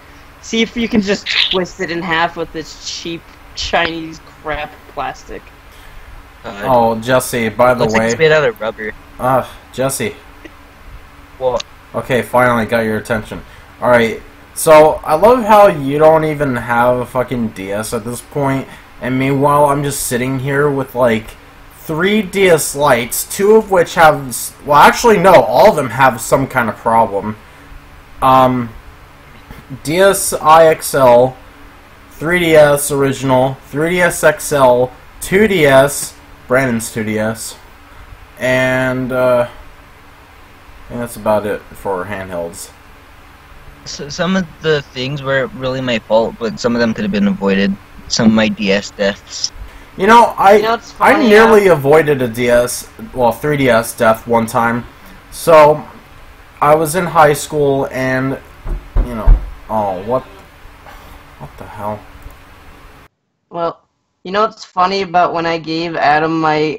see if you can just twist it in half with this cheap Chinese crap plastic. Oh Jesse. By the looks like it's way. made out of rubber. Jesse. Well, Okay, finally got your attention. Alright, so I love how you don't even have a fucking DS at this point, And meanwhile, I'm just sitting here with like 3 DS Lites, 2 of which have, well, actually no, all of them have some kind of problem. DS IXL, 3DS original, 3DS XL, 2DS, Brandon's 2DS, and that's about it for handhelds. So some of the things were really my fault, but some of them could have been avoided. Some of my DS deaths. You know, it's I funny, nearly avoided a 3DS death one time. So, I was in high school and, you know, oh, what the hell? Well, you know what's funny about when I gave Adam my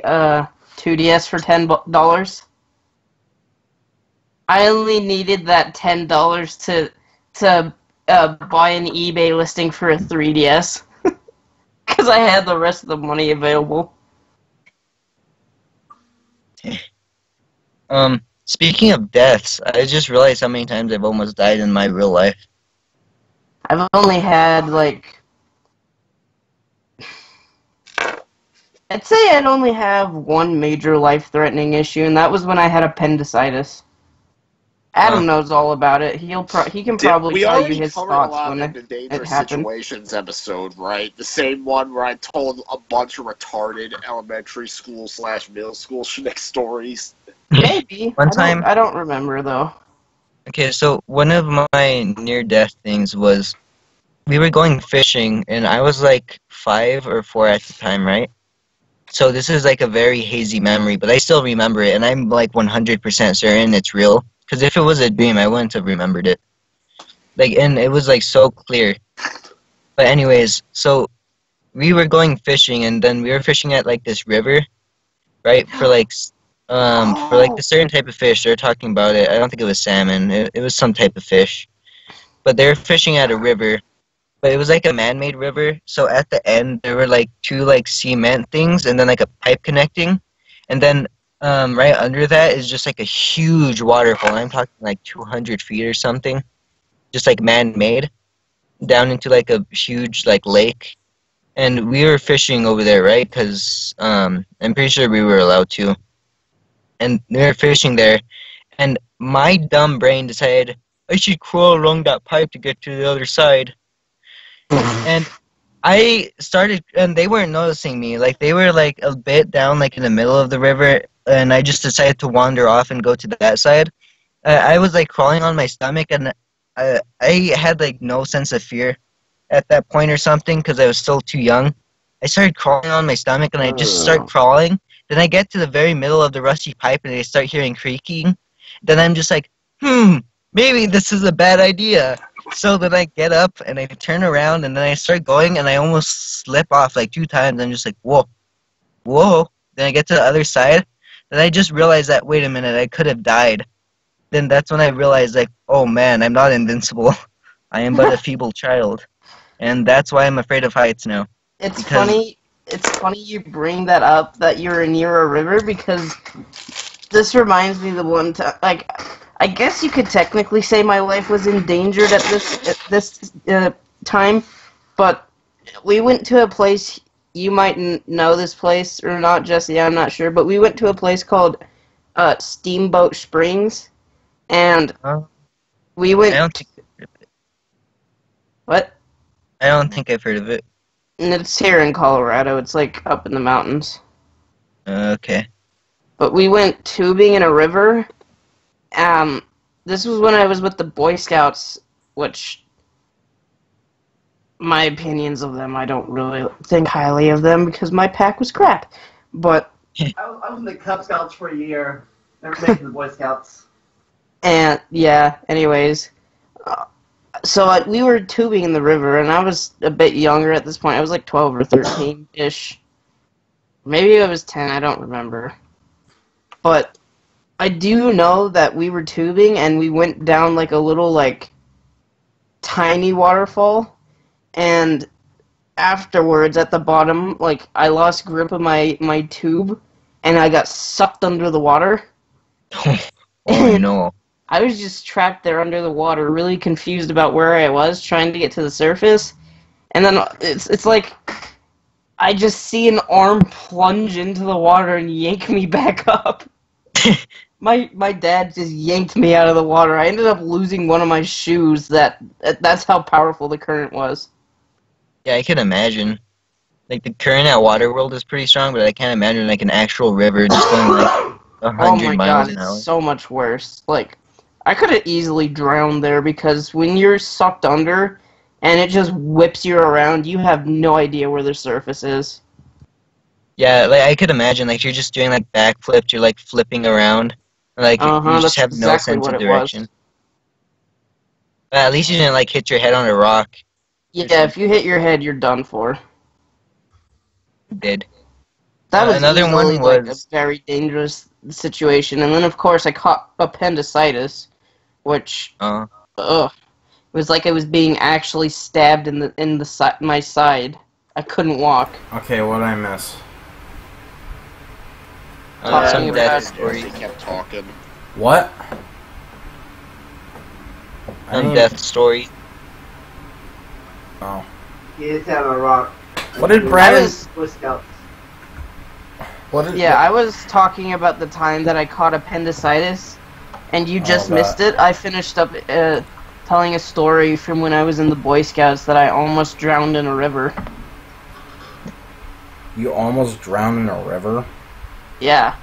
2DS for $10? I only needed that $10 to buy an eBay listing for a 3DS. Because I had the rest of the money available. Speaking of deaths, I just realized how many times I've almost died in my real life. I've only had, like... I'd say I'd only have one major life-threatening issue, and that was when I had appendicitis. Adam knows all about it. He can probably tell you his thoughts when in the it Dangerous happened. Situations episode, right? The same one where I told a bunch of retarded elementary school / middle school schnick stories. Maybe. One time... I don't remember, though. Okay, so one of my near-death things was we were going fishing, and I was like 5 or 4 at the time, right? So this is like a very hazy memory, but I still remember it, and I'm like 100% certain it's real. Because if it was a dream, I wouldn't have remembered it. Like, and it was like so clear. But anyways, so we were going fishing, and then we were fishing at like this river, right? For like the certain type of fish. They're talking about it. I don't think it was salmon. It was some type of fish. But they were fishing at a river. But it was like a man-made river. So at the end, there were like 2 like cement things, and then like a pipe connecting, and then right under that is just like a huge waterfall. I'm talking like 200 feet or something, just like man-made, down into like a huge like lake. And we were fishing over there, right? Because I'm pretty sure we were allowed to. And we were fishing there, and my dumb brain decided I should crawl along that pipe to get to the other side. And I started, and they weren't noticing me. Like, they were like a bit down, like in the middle of the river, and I just decided to wander off and go to that side. I was like crawling on my stomach, and I had like no sense of fear at that point or something because I was still too young. I started crawling on my stomach, and I just start crawling. Then I get to the very middle of the rusty pipe, and I start hearing creaking. Then I'm just like, maybe this is a bad idea. So then I get up, and I turn around, and then I start going, and I almost slip off like 2 times. I'm just like, whoa. Then I get to the other side. Then I just realized that, wait a minute, I could have died. Then that's when I realized, like, oh man, I'm not invincible. I am but a feeble child. And that's why I'm afraid of heights now. It's funny you bring that up, that you're near a river, because this reminds me of the one time, like, I guess you could technically say my life was endangered at this time, but we went to a place, you might know this place or not, Jesse, I'm not sure, but we went to a place called Steamboat Springs, and we went... I don't think... What? I don't think I've heard of it. And it's here in Colorado. It's like up in the mountains. Okay. But we went tubing in a river. This was when I was with the Boy Scouts, which my opinions of them, I don't really think highly of them because my pack was crap. But I was in the Cub Scouts for a year. Never made it to the Boy Scouts. And yeah, anyways. So we were tubing in the river, and I was a bit younger at this point. I was like 12 or 13-ish. Maybe I was 10, I don't remember. But I do know that we were tubing, and we went down like a little, like, tiny waterfall. And afterwards, at the bottom, like, I lost grip of my tube, and I got sucked under the water. Oh, no. I was just trapped there under the water, really confused about where I was, trying to get to the surface. And then it's like I just see an arm plunge into the water and yank me back up. My dad just yanked me out of the water. I ended up losing one of my shoes. That's how powerful the current was. Yeah, I can imagine. Like, the current at Waterworld is pretty strong, but I can't imagine, like, an actual river just going, like, Oh 100 my miles god, an hour. it's so much worse. Like, I could have easily drowned there because when you're sucked under and it just whips you around, you have no idea where the surface is. Yeah, like, I could imagine, like, you're just doing, like, backflips, you're, like, flipping around, like, you just That's have no exactly sense what of it was. direction. But at least you didn't, like, hit your head on a rock. Yeah, if you hit your head, you're done for. You did. That was Another easily one like a was... very dangerous situation, and then of course I caught appendicitis, which ugh, it was like I was being actually stabbed in my side. I couldn't walk. Okay, what'd I miss? Talking some about- death stories. They kept talking. What? I Some didn't- death story. Oh. He hits out on a rock. What did I Brandon... was, Boy Scouts. What did... yeah, I was talking about the time that I caught appendicitis, and you just that. missed it. I finished up telling a story from when I was in the Boy Scouts that I almost drowned in a river. You almost drowned in a river? Yeah.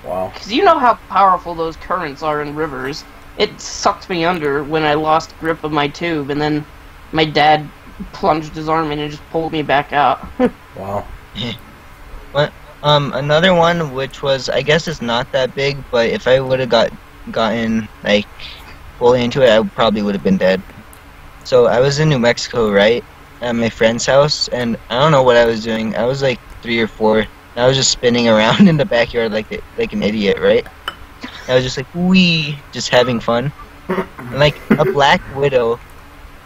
Wow. Because you know how powerful those currents are in rivers. It sucked me under when I lost grip of my tube, and then my dad plunged his arm in and just pulled me back out. Wow. Another one, which was, I guess it's not that big, but if I would have gotten, like, fully into it, I probably would have been dead. So, I was in New Mexico, right? At my friend's house, and I don't know what I was doing. I was, like, 3 or 4, and I was just spinning around in the backyard like an idiot, right? I was just like, wee, just having fun. And, like, a black widow,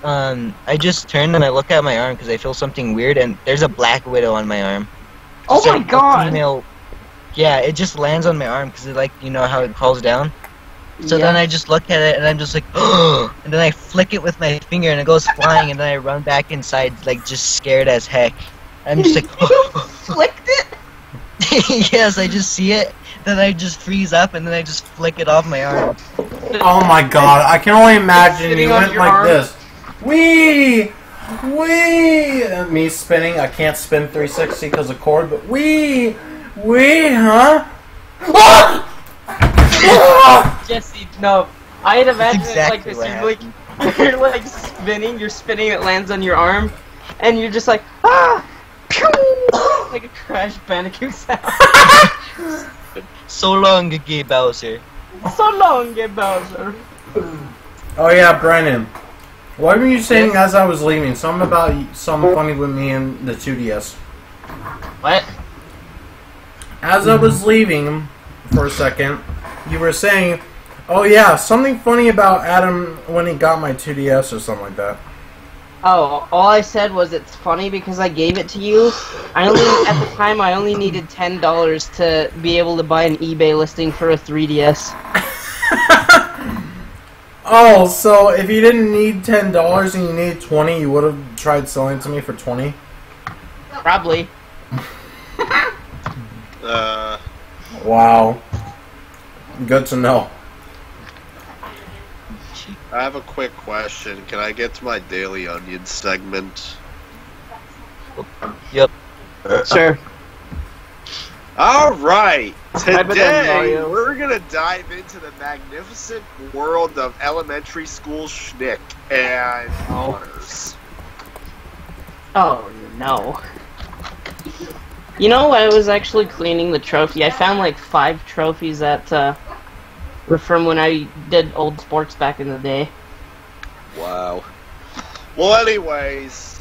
I just turned and I look at my arm because I feel something weird, and there's a black widow on my arm. Oh Just my a god! female, yeah, it just lands on my arm because it, like, you know how it crawls down? So then I just look at it and I'm just like, oh, and then I flick it with my finger and it goes flying, and then I run back inside, like, just scared as heck. I'm just like, Flicked it? yes, I just see it, then I just freeze up, and then I just flick it off my arm. Oh my god, I can only imagine Sitting you on went your like arm? this. Wee! Wee! And me spinning, I can't spin 360 because of cord, but wee! Wee, huh? Ah! Ah! Jesse, no. I'd imagine exactly it what like this. You're like spinning, it lands on your arm, and you're just like, ah! Pew! Like a Crash Bandicoot sound. So long, Gay Bowser. So long, Game Bowser. Oh yeah, Brandon. What were you saying as I was leaving? Something about something funny with me and the 2DS. What? As I was leaving for a second, you were saying, oh yeah, something funny about Adam when he got my 2DS or something like that. Oh, all I said was it's funny because I gave it to you. At the time, I only needed $10 to be able to buy an eBay listing for a 3DS. Oh, so if you didn't need $10 and you needed 20, you would have tried selling it to me for 20? Probably. Wow. Good to know. I have a quick question. Can I get to my Daily Onion segment? Yep. Sure. Alright! Type it in, Today, Mario. we're gonna dive into the magnificent world of elementary school schnick and honors. Oh, no. You know, I was actually cleaning the trophy. I found like 5 trophies that were from when I did old sports back in the day. Wow. Well, anyways,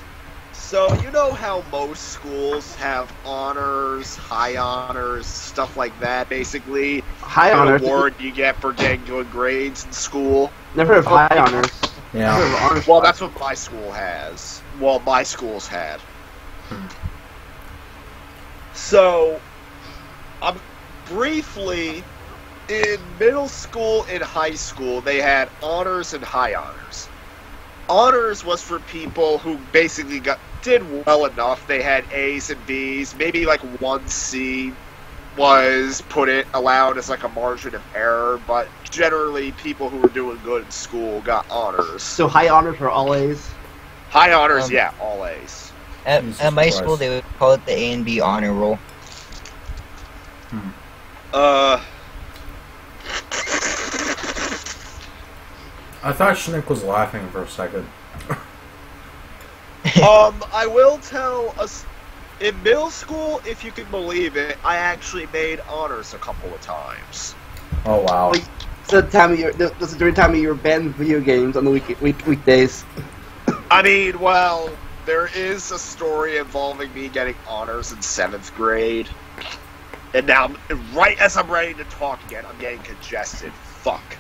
so you know how most schools have honors, high honors, stuff like that, basically? High An honors. award you get for getting good grades in school. Never heard of high honors. Yeah. Never heard of honors. Well, that's what my school has. Well, my school's had. So, briefly, in middle school and high school, they had honors and high honors. honors was for people who basically did well enough. They had A's and B's, maybe like 1C was allowed as like a margin of error, but generally people who were doing good in school got honors. So high honors for all A's? High honors, yeah, all A's. At my school, they would call it the A and B honor roll. I thought Schnick was laughing for a second. I will tell us, in middle school, if you can believe it, I actually made honors a couple of times. Oh wow! So this is during the time of your banned video games on the weekdays. I mean, well, there is a story involving me getting honors in 7th grade, and now, right as I'm ready to talk again, I'm getting congested. Fuck.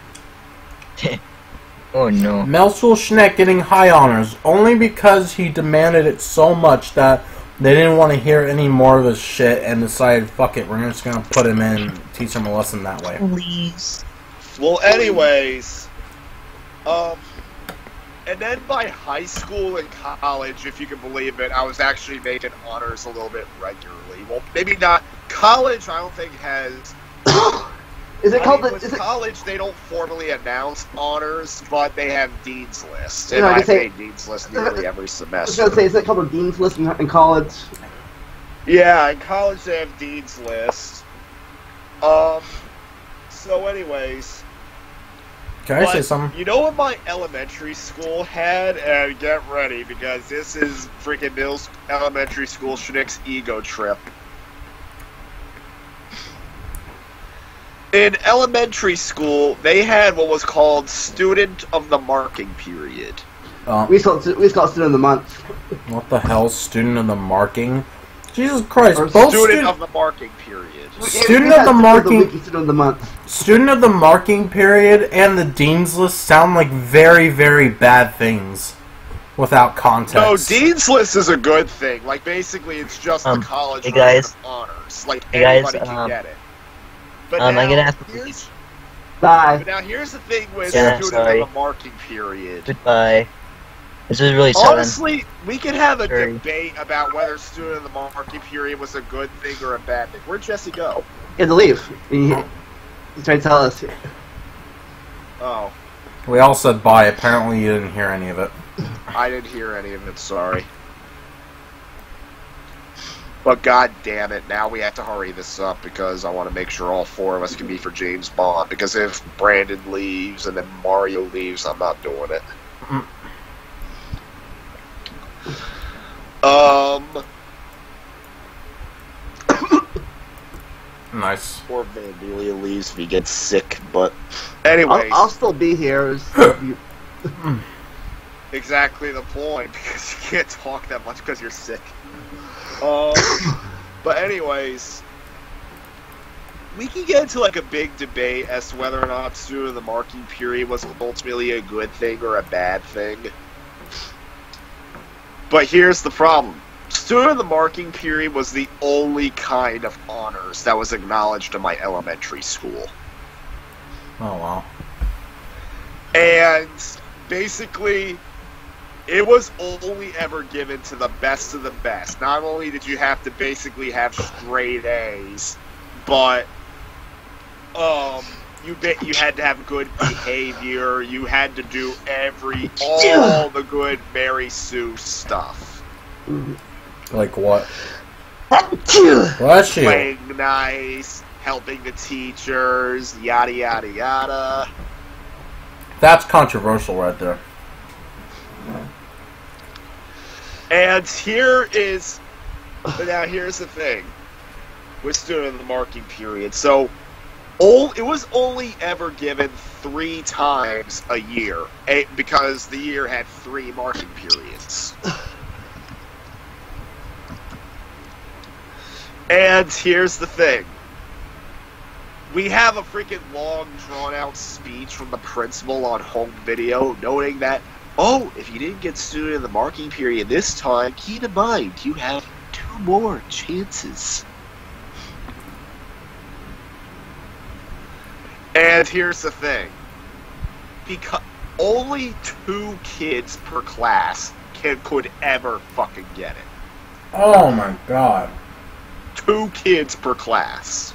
Oh no. Melsul Schneck getting high honors only because he demanded it so much that they didn't want to hear any more of his shit and decided, fuck it, we're just gonna put him in and teach him a lesson that way. Please. Well, anyways, and then by high school and college, if you can believe it, I was actually making honors a little bit regularly. Well, maybe not. College, I don't think has... Is it called with college, they don't formally announce honors, but they have Dean's List. And Yeah, I made Dean's List nearly every I was semester. going to say, is that called a Dean's List in college? Yeah, in college they have Dean's List. So anyways... Can I say something? You know what my elementary school had? And get ready, because this is freaking Bill's elementary school Schnick's ego trip. In elementary school, they had what was called Student of the Marking Period. We call it Student of the Month. What the hell? Student of the Marking? Jesus Christ, Or both Student of the Marking Period. Student of the Marking... Student of the Month. Student of the Marking Period and the Dean's List sound like very, very bad things without context. No, Dean's List is a good thing. Like, basically, it's just the college hey guys. version of honors. Like, Hey guys, anybody can get it. But I'm now, gonna ask Bye. but now here's the thing with Yeah, Student sorry. of the Marking Period. Goodbye. This is really sudden. Honestly, we could have a Sorry. debate about whether Student of the Marking Period was a good thing or a bad thing. Where'd Jesse go? He had to leave. He's trying to tell us. Oh, We all said bye. Apparently you didn't hear any of it. I didn't hear any of it, sorry. But god damn it, now we have to hurry this up because I want to make sure all 4 of us can be for James Bond. Because if Brandon leaves and then Mario leaves, I'm not doing it. Nice. Or Vandalia leaves if he gets sick, but... Anyways. I'll still be here. Exactly the point, because you can't talk that much because you're sick. But anyways, we can get into like a big debate as to whether or not Student of the Marking Period was ultimately a good thing or a bad thing. But here's the problem. Student of the Marking Period was the only kind of honors that was acknowledged in my elementary school. Oh, wow. And basically, it was only ever given to the best of the best. Not only did you have to basically have straight A's, but you had to have good behavior. You had to do all the good Mary Sue stuff. Like what? Bless you. Playing nice, helping the teachers, yada yada yada. That's controversial right there. And here's the thing with Student of the Marking Period. So, it was only ever given 3 times a year, because the year had 3 marking periods. And here's the thing. We have a freaking long, drawn-out speech from the principal on home video noting that, oh, if you didn't get Student of the Marking Period this time, keep in mind, you have 2 more chances. And here's the thing. only 2 kids per class could ever fucking get it. Oh my god. 2 kids per class.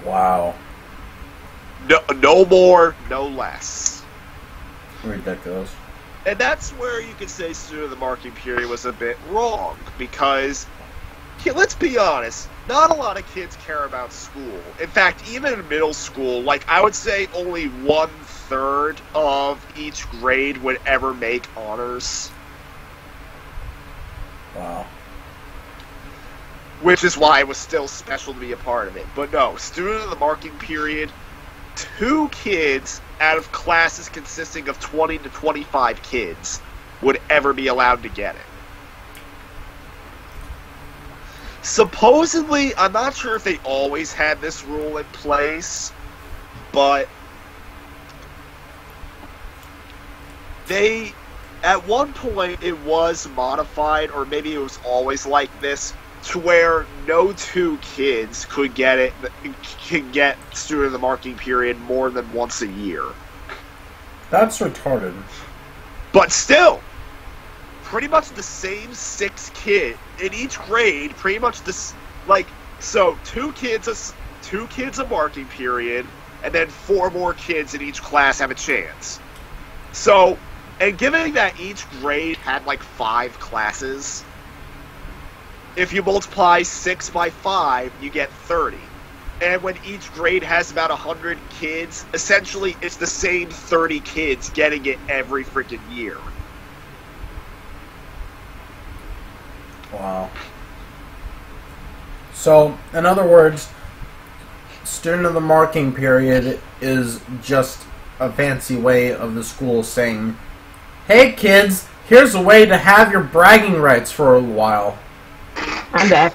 Wow. No more, no less. Ridiculous. And that's where you could say student of the marking period was a bit wrong, because, let's be honest, not a lot of kids care about school. In fact, even in middle school, like, I would say only 1/3 of each grade would ever make honors. Wow. Which is why it was still special to be a part of it. But no, student of the marking period, 2 kids out of classes consisting of 20 to 25 kids would ever be allowed to get it. Supposedly, I'm not sure if they always had this rule in place, but at one point it was modified, or maybe it was always like this, to where no 2 kids could get student of the marking period more than once a year. That's retarded. But still, pretty much the same 6 kids in each grade, pretty much this, like, so 2 kids a marking period, and then 4 more kids in each class have a chance. So, and given that each grade had like 5 classes, if you multiply 6 by 5, you get 30. And when each grade has about 100 kids, essentially it's the same 30 kids getting it every freaking year. Wow. So, in other words, student of the marking period is just a fancy way of the school saying, hey kids, here's a way to have your bragging rights for a while. I'm back.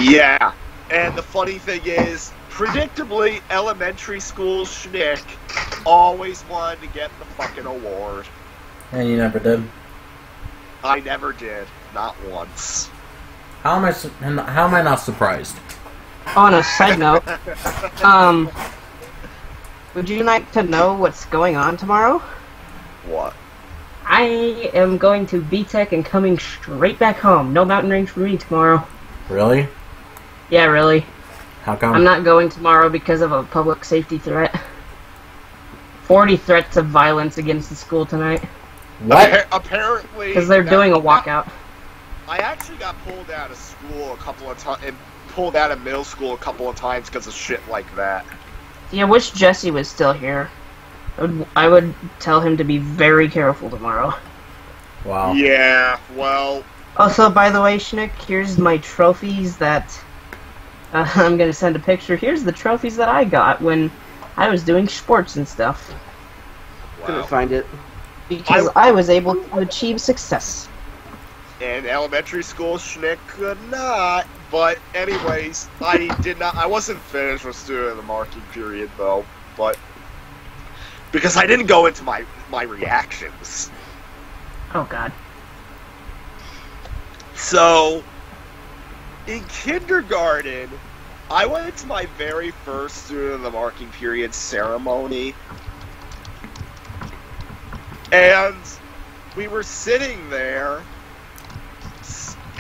Yeah, and the funny thing is, predictably, elementary school schnick always wanted to get the fucking award. And you never did. I never did, not once. How am I not surprised? On a side note, would you like to know what's going on tomorrow? What? I am going to B-Tech and coming straight back home. No mountain range for me tomorrow. Really? Yeah, really. How come? I'm not going tomorrow because of a public safety threat. 40 threats of violence against the school tonight. What? Apparently... Because they're doing a walkout. I actually got pulled out of school a couple of times, and pulled out of middle school a couple of times because of shit like that. Yeah, I wish Jesse was still here. I would tell him to be very careful tomorrow. Wow. Yeah, well... Also, by the way, Schnick, here's my trophies that... I'm gonna send a picture. Here's the trophies that I got when I was doing sports and stuff. Couldn't find it. Because I was able to achieve success. In elementary school, Schnick could not. But anyways, I wasn't finished with student of the marking period, though. But... because I didn't go into my reactions. Oh, God. So, in kindergarten, I went to my very first student of the marking period ceremony. And we were sitting there,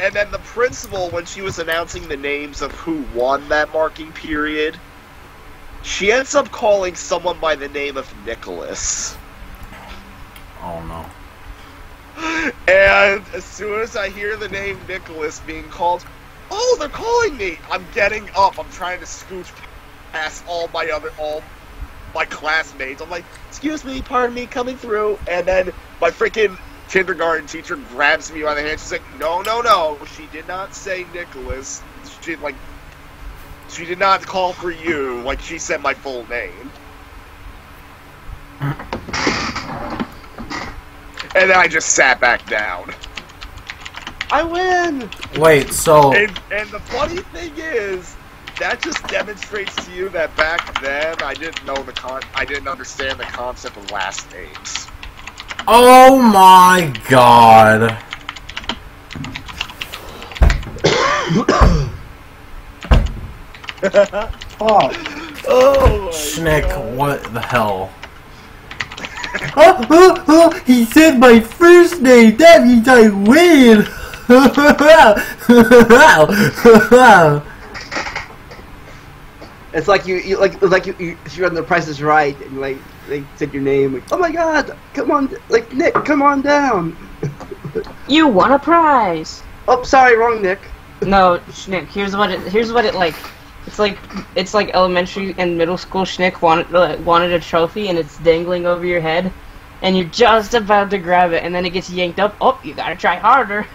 and then the principal, when she was announcing the names of who won that marking period, she ends up calling someone by the name of Nicholas. Oh no. And as soon as I hear the name Nicholas being called, oh, they're calling me! I'm getting up, I'm trying to scooch past all my classmates. I'm like, excuse me, pardon me, coming through. And then my freaking kindergarten teacher grabs me by the hand. She's like, no, no, no, she did not say Nicholas. She did not call for you. Like, she said my full name. And then I just sat back down. I win! Wait, so... And the funny thing is, that just demonstrates to you that back then I didn't understand the concept of last names. Oh my god. Oh. Oh my Schnick, God. what the hell? He said my first name. That means I win. It's like if you're on The Price is Right and like they said your name. Like, oh my God, come on, like Nick, come on down. You won a prize. Oh, sorry, wrong Nick. No, Schnick. Here's what it like. It's like elementary and middle school. Schnick wanted a trophy, and it's dangling over your head, and you're just about to grab it, and then it gets yanked up. Oh, you gotta try harder.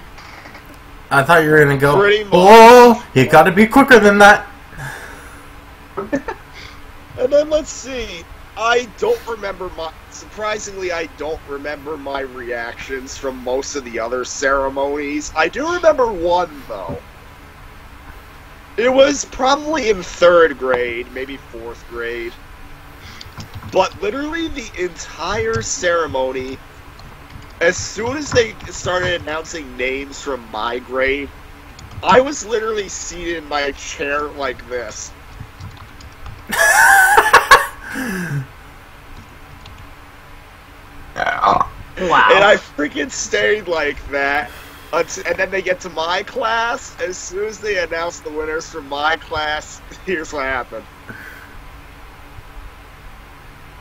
I thought you were gonna go. Pretty much. Oh, you gotta be quicker than that. And then let's see. Surprisingly, I don't remember my reactions from most of the other ceremonies. I do remember one, though. It was probably in 3rd grade, maybe 4th grade. But literally the entire ceremony, as soon as they started announcing names from my grade, I was literally seated in my chair like this. Wow. And I freaking stayed like that. And then they get to my class. As soon as they announce the winners from my class, here's what happened.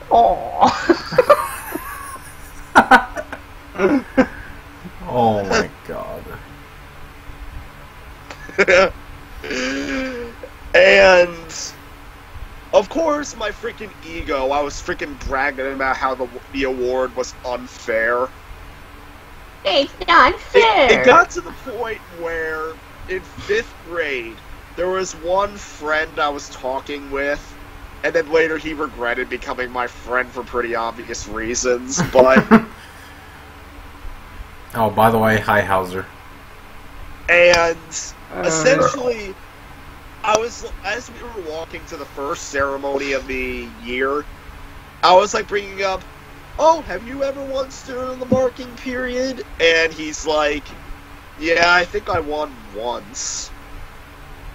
Oh. Oh my God. And of course, my freaking ego, I was freaking bragging about how the award was unfair. It's not fair. It got to the point where in 5th grade, there was one friend I was talking with, and then later he regretted becoming my friend for pretty obvious reasons, but... Oh, by the way, hi, Hauser. And essentially, as we were walking to the first ceremony of the year, I was like bringing up, oh, have you ever won student of the marking period? And he's like, yeah, I think I won once.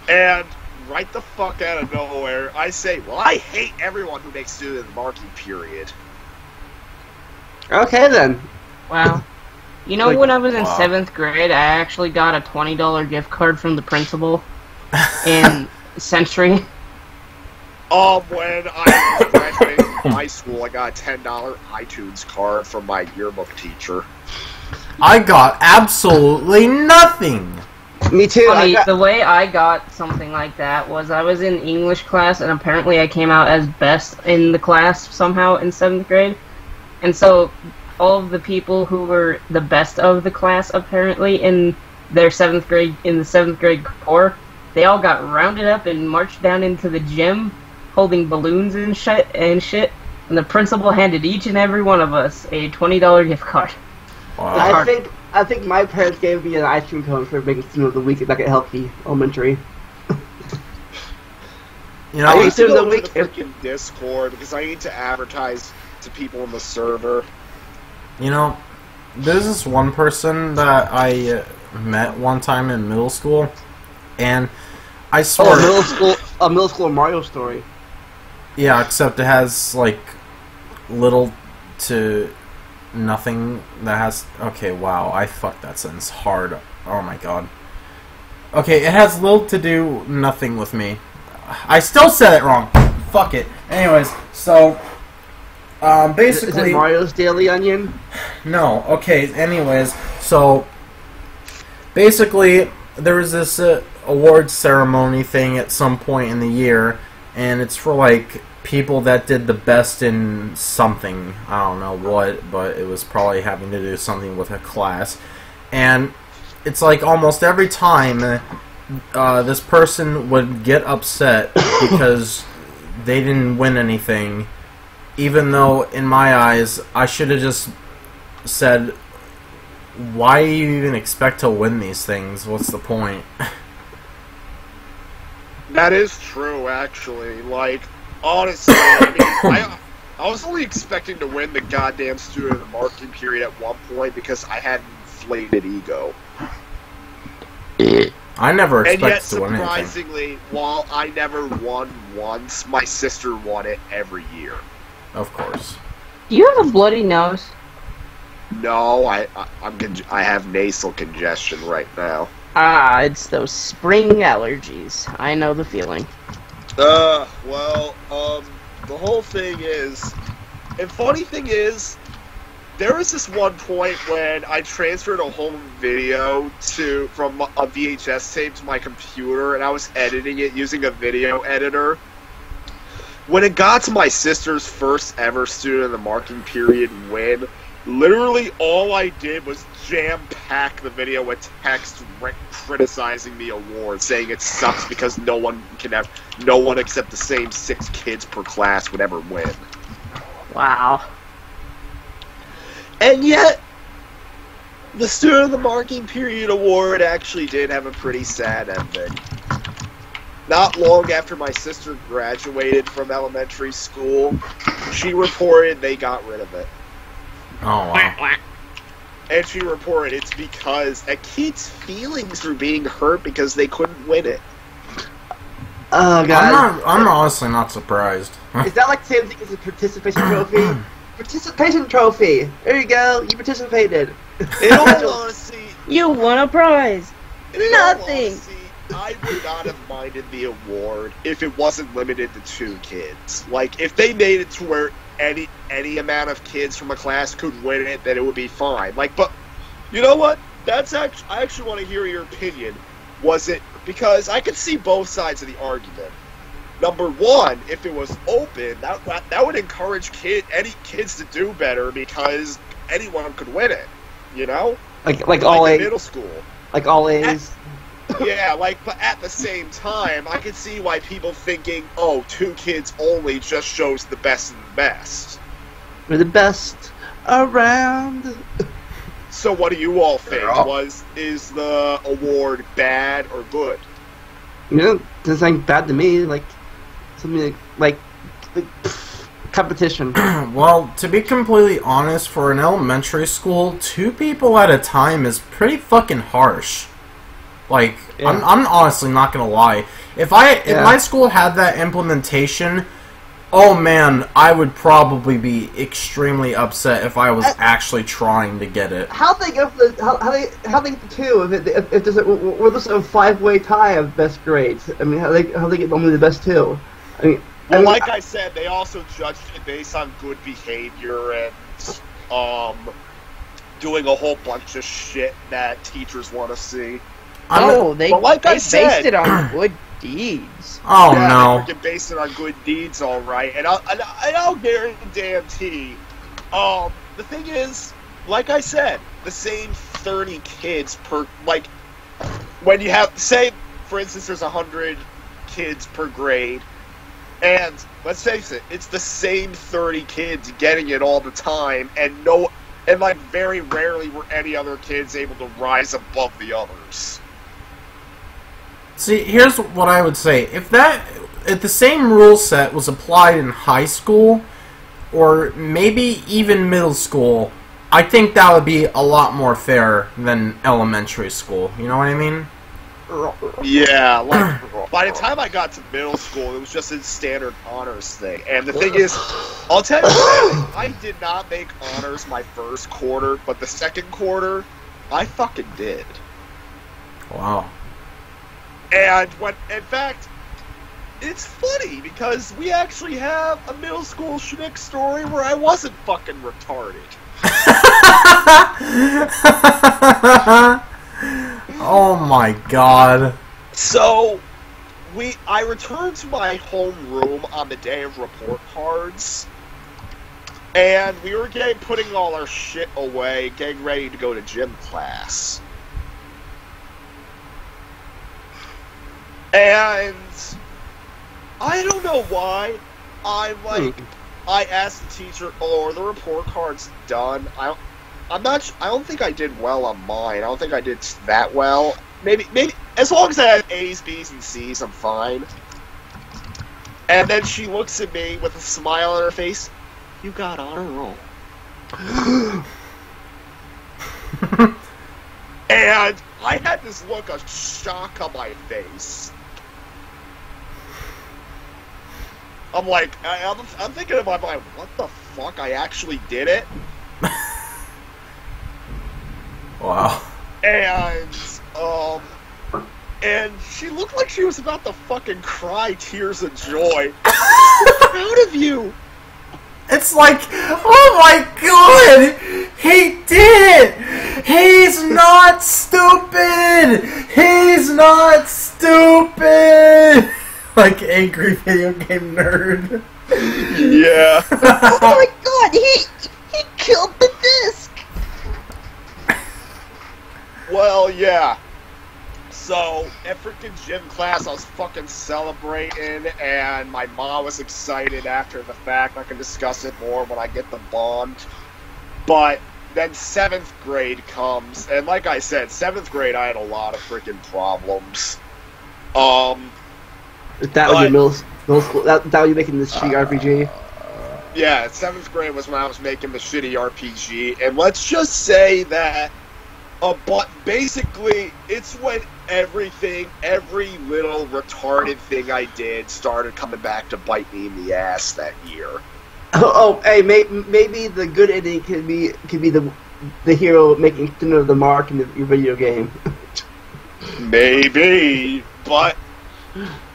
And right the fuck out of nowhere, I say, well, I hate everyone who makes student of the marking period. Okay then. Wow. You know, Like, when I was in wow. 7th grade, I actually got a $20 gift card from the principal in Century. When I was graduating from high school, I got a $10 iTunes card from my yearbook teacher. I got absolutely nothing. Me too. Funny, the way I got something like that was I was in English class, and apparently I came out as best in the class somehow in 7th grade. And so all of the people who were the best of the class, apparently, in their 7th grade, in the 7th grade corps, they all got rounded up and marched down into the gym holding balloons and shit, and the principal handed each and every one of us a $20 gift card. Wow. I think my parents gave me an iTunes code for making student of the week back at Healthy Elementary. You know, I need to Student go of to the the week. freaking Discord because I need to advertise to people in the server. You know, there's this one person that I met one time in middle school, and I swear... A middle school Mario story. Yeah, except it has, like, little to nothing that has... Okay, wow, I fucked that sentence hard. Oh my god. Okay, it has little to do nothing with me. I still said it wrong. Fuck it. Anyways, so... basically... Is it Mario's Daily Onion? No, okay, anyways, so... Basically, there was this awards ceremony thing at some point in the year, and it's for, like, people that did the best in something. I don't know what, but it was probably having to do something with a class. And it's like almost every time this person would get upset because they didn't win anything, even though, in my eyes, I should have just said, why do you even expect to win these things? What's the point? That is true, actually. Like, honestly, I was only expecting to win the goddamn student of the marking period at one point because I had an inflated ego. I never And yet, expected to win anything. surprisingly, while I never won once, my sister won it every year. Of course. Do you have a bloody nose? No, I have nasal congestion right now. Ah, it's those spring allergies. I know the feeling. Well, the whole thing is, and funny thing is, there was this one point when I transferred a home video from a VHS tape to my computer, and I was editing it using a video editor. When it got to my sister's first ever student in the marking period win, literally all I did was jam-pack the video with text criticizing the award, saying it sucks because no one except the same 6 kids per class would ever win. Wow. And yet, the Student of the Marking Period Award actually did have a pretty sad ending. Not long after my sister graduated from elementary school, she reported they got rid of it. Oh, wow. And she reported it's because a kid's feelings were being hurt because they couldn't win it. Oh, God. I'm honestly not surprised. Is that like the same thing as a participation trophy? Participation trophy! There you go, you participated. In all honesty, You won a prize. Nothing. I would not have minded the award if it wasn't limited to 2 kids. Like, if they made it to where any amount of kids from a class could win it, then it would be fine. Like, but you know what? I actually want to hear your opinion. Was it because I could see both sides of the argument. Number one, if it was open, that would encourage any kids to do better because anyone could win it. You know, like all in A's, middle school. like all A's. Yeah, but at the same time, I could see why people thinking, oh, 2 kids only just shows the best of the best. We're the best around. So what do you all think? Is the award bad or good? You know, doesn't sound bad to me. Like something like competition. Well, to be completely honest, for an elementary school, 2 people at a time is pretty fucking harsh. Like, yeah. I'm honestly not gonna lie. If my school had that implementation, oh man, I would probably be extremely upset if I was actually trying to get it. How they go for how they get the 2 if there's a 5-way tie of best grades? I mean, how they get only the best 2? I mean, like I said, they also judged it based on good behavior and doing a whole bunch of shit that teachers want to see. They based said, it on good deeds. Oh yeah, no! They freaking based it on good deeds, all right. And I'll guarantee. The thing is, like I said, the same 30 kids per when you have say, for instance, there's 100 kids per grade. And let's face it, it's the same 30 kids getting it all the time, and very rarely were any other kids able to rise above the others. See, here's what I would say: if the same rule set was applied in high school, or maybe even middle school, I think that would be a lot more fair than elementary school. You know what I mean? Yeah, by the time I got to middle school, it was just a standard honors thing. And the thing is, I'll tell you what, I did not make honors my first quarter, but the second quarter, I fucking did. Wow. And in fact, it's funny because we actually have a middle school schnick story where I wasn't fucking retarded. Oh my god. So, I returned to my home room on the day of report cards, and we were putting all our shit away, getting ready to go to gym class. And I don't know why, I asked the teacher, "Oh, are the report cards done?" I don't think I did well on mine. I don't think I did that well. Maybe as long as I had A's, B's, and C's, I'm fine. And then she looks at me with a smile on her face. You got honor roll. And I had this look of shock on my face. I'm like, I'm thinking in my mind, what the fuck, I actually did it. Wow. And she looked like she was about to fucking cry tears of joy. I'm so proud of you. It's like, oh my god! He did it! He's not stupid! He's not stupid! Like angry video game nerd. Yeah. Oh my god, he killed the disc! Well, yeah. So, at freaking gym class, I was fucking celebrating, and my mom was excited after the fact. I can discuss it more when I get the bond. But then 7th grade comes, and like I said, 7th grade, I had a lot of freaking problems. That was your middle school. That was you making this shitty RPG. Yeah, 7th grade was when I was making the shitty RPG, and let's just say that. But basically, it's when every little retarded thing I did started coming back to bite me in the ass that year. Hey, maybe the good ending could be the hero making the mark in your video game. Maybe, but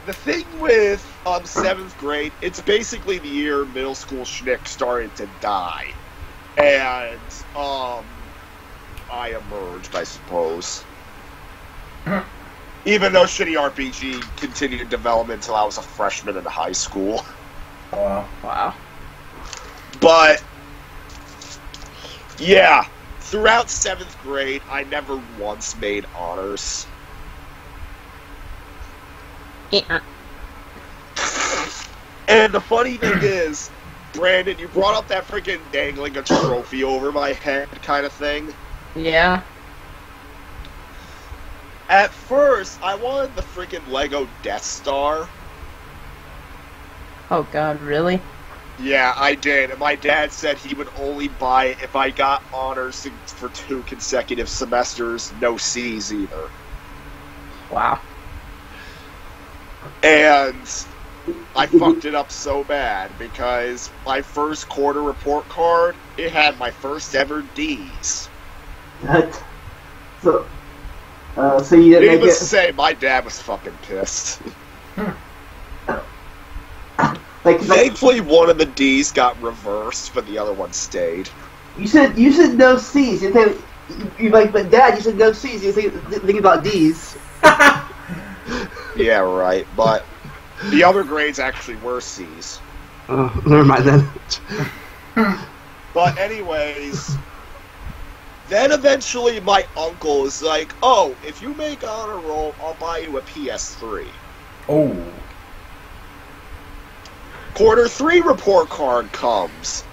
the thing with 7th grade, it's basically the year middle school schnick started to die, and I emerged, I suppose. Even though shitty RPG continued development until I was a freshman in high school. Wow. But, yeah, throughout 7th grade, I never once made honors. And the funny thing is, Brandon, you brought up that freaking dangling a trophy over my head kind of thing. Yeah. At first, I wanted the freaking Lego Death Star. Oh god, really? Yeah, I did. And my dad said he would only buy it if I got honors for 2 consecutive semesters, no C's either. Wow. And I fucked it up so bad because my first quarter report card, it had my first ever D's. What? So you didn't make Needless it. to say, my dad was fucking pissed. Thankfully, one of the D's got reversed, but the other one stayed. You said no C's. You like, but Dad, you said no C's. You think about D's. Yeah, right. But the other grades actually were C's. Oh, never mind then. But anyways, then eventually my uncle is like, "Oh, if you make honor roll, I'll buy you a PS3." Oh. Quarter 3 report card comes.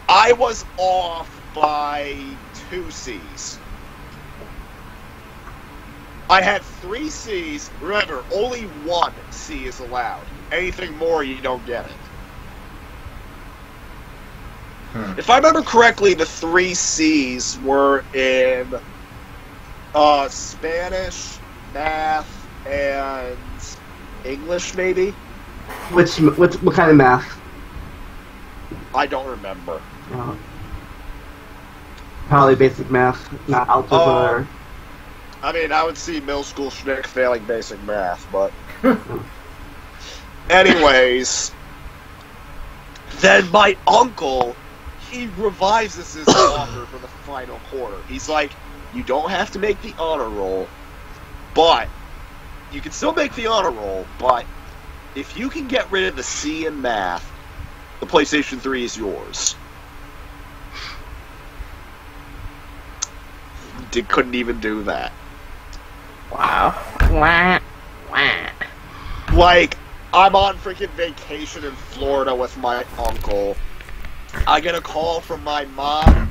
I was off by 2 C's. I had 3 C's. Remember, only 1 C is allowed. Anything more, you don't get it. If I remember correctly, the 3 C's were in Spanish, math, and English, maybe? What kind of math? I don't remember. Probably basic math, not algebra. I mean, I would see middle school schnick failing basic math, but... Anyways, then my uncle, he revises his offer for the final quarter. He's like, you don't have to make the honor roll, but... You can still make the honor roll, but... If you can get rid of the C in math, the PlayStation 3 is yours. Couldn't even do that. Wow. Wah. Wah. Like, I'm on freaking vacation in Florida with my uncle. I get a call from my mom.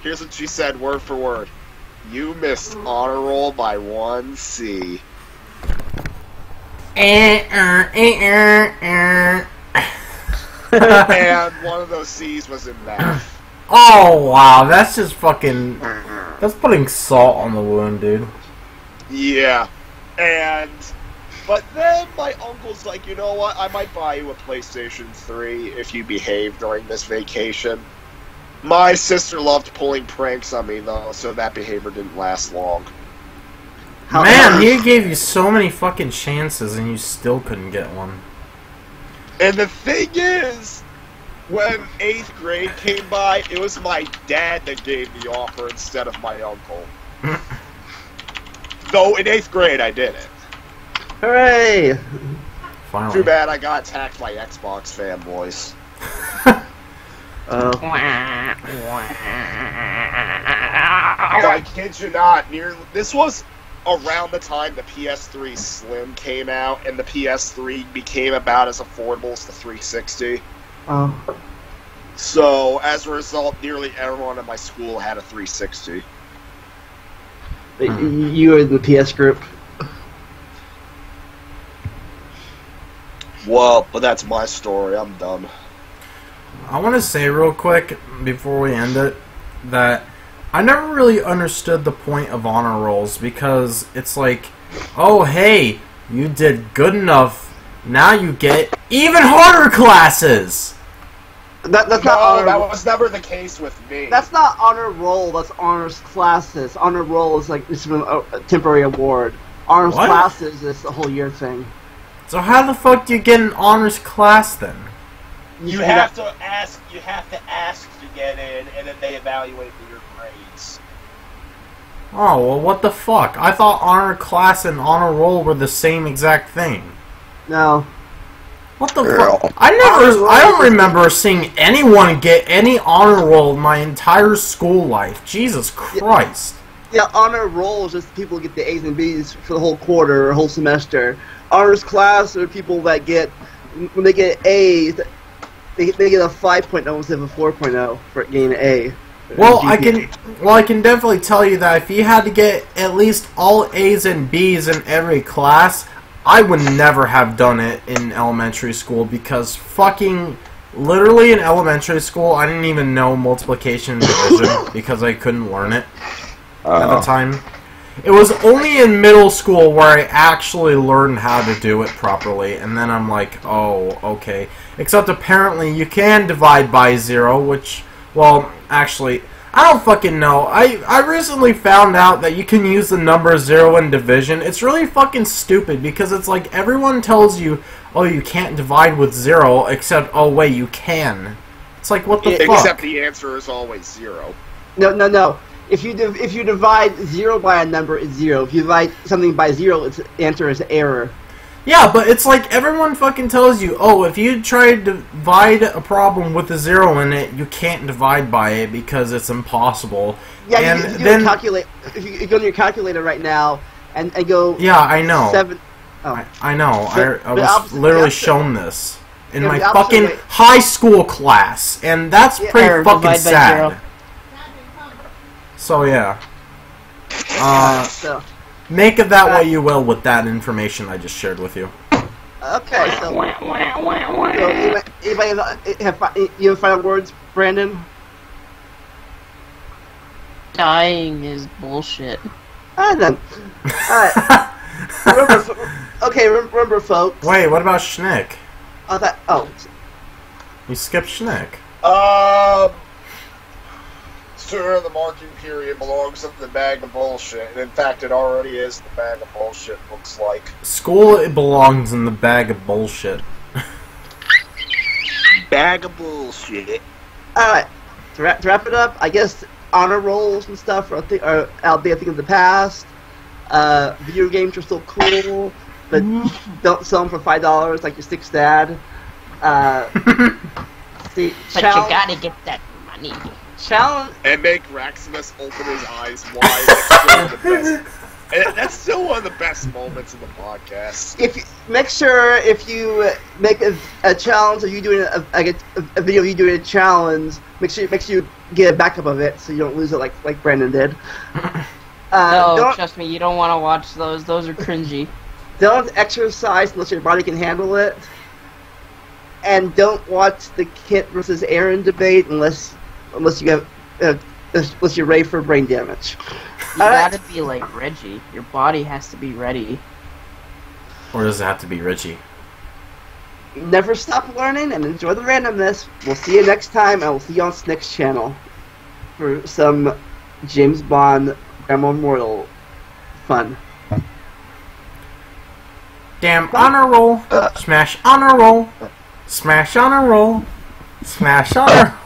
Here's what she said, word for word. You missed honor roll by 1 C. And one of those C's was in math. Oh, wow. That's just fucking... That's putting salt on the wound, dude. Yeah. And But then my uncle's like, you know what? I might buy you a PlayStation 3 if you behave during this vacation. My sister loved pulling pranks on me, though, so that behavior didn't last long. Man, he gave you so many fucking chances and you still couldn't get one. And the thing is, when 8th grade came by, it was my dad that gave the offer instead of my uncle. Though in 8th grade I did it. Hooray! Finally. Too bad I got attacked by Xbox fanboys. I kid you not, this was around the time the PS3 Slim came out, and the PS3 became about as affordable as the 360. Oh. So, as a result, nearly everyone in my school had a 360. You were in the PS group. Well, but that's my story. I'm done. I want to say real quick, before we end it, that I never really understood the point of honor rolls, because it's like, oh hey, you did good enough, now you get even harder classes! That's not No, honor. that was never the case with me. That's not honor roll. That's honors classes. Honor roll is like it's a temporary award. Honors What? classes is a whole year thing. So how the fuck do you get an honors class then? You have to ask. You have to ask to get in, and then they evaluate for your grades. Oh, well what the fuck? I thought honor class and honor roll were the same exact thing. No. What the fuck? I don't remember seeing anyone get any honor roll in my entire school life. Jesus Christ. Yeah, honor roll is just people who get the A's and B's for the whole quarter or whole semester. Honors class are people that get, when they get A's, they get a 5.0 instead of a 4.0 for getting an A. Well, I can definitely tell you that if you had to get at least all A's and B's in every class, I would never have done it in elementary school, because fucking literally in elementary school I didn't even know multiplication and division because I couldn't learn it at the time. It was only in middle school where I actually learned how to do it properly, and then I'm like, oh, okay. Except apparently you can divide by 0, which, well, actually, I don't fucking know. I recently found out that you can use the number 0 in division. It's really fucking stupid, because it's like everyone tells you, oh, you can't divide with 0, except, oh, wait, you can. It's like, what the fuck? Except the answer is always 0. No. If you divide 0 by a number, it's 0. If you divide something by 0, its answer is error. Yeah, but it's like everyone fucking tells you, oh, if you try to divide a problem with a 0 in it, you can't divide by it because it's impossible. Yeah, and you then if you go to your calculator right now and go. Yeah, I know. 7. Oh. I know. But I was literally shown this in my the fucking opposite way. high school class, and that's pretty Error, fucking divide by sad. 0. So yeah. So, Make of that what you will with that information I just shared with you. okay, so anybody have final words, Brandon? Dying is bullshit. Alright then. Alright. remember, folks. Wait, what about Schnick? You skipped Schnick. Sir, the marking period belongs in the bag of bullshit, and in fact, it already is the bag of bullshit. Looks like School it belongs in the bag of bullshit. bag of bullshit. Alright, to wrap it up, I guess honor rolls and stuff are out there, I think, of the past. Video games are still cool, but don't sell them for $5 like your Stick's dad. But you gotta get that money. Challenge. And make Raximus open his eyes wide. That's still the best. And that's still one of the best moments in the podcast. Make sure if you make a challenge, or you doing a video of you doing a challenge, make sure you get a backup of it so you don't lose it like Brandon did. No, trust me, you don't want to watch those. Those are cringy. Don't exercise unless your body can handle it, and don't watch the Kit versus Aaron debate unless you have unless you're ready for brain damage. You gotta be like Reggie. Your body has to be ready. Or does it have to be Richie? Never stop learning and enjoy the randomness. We'll see you next time, and we'll see you on Snick's channel for some James Bond Grandma Immortal fun. Damn honor roll. Smash honor roll. Smash honor roll. Smash honor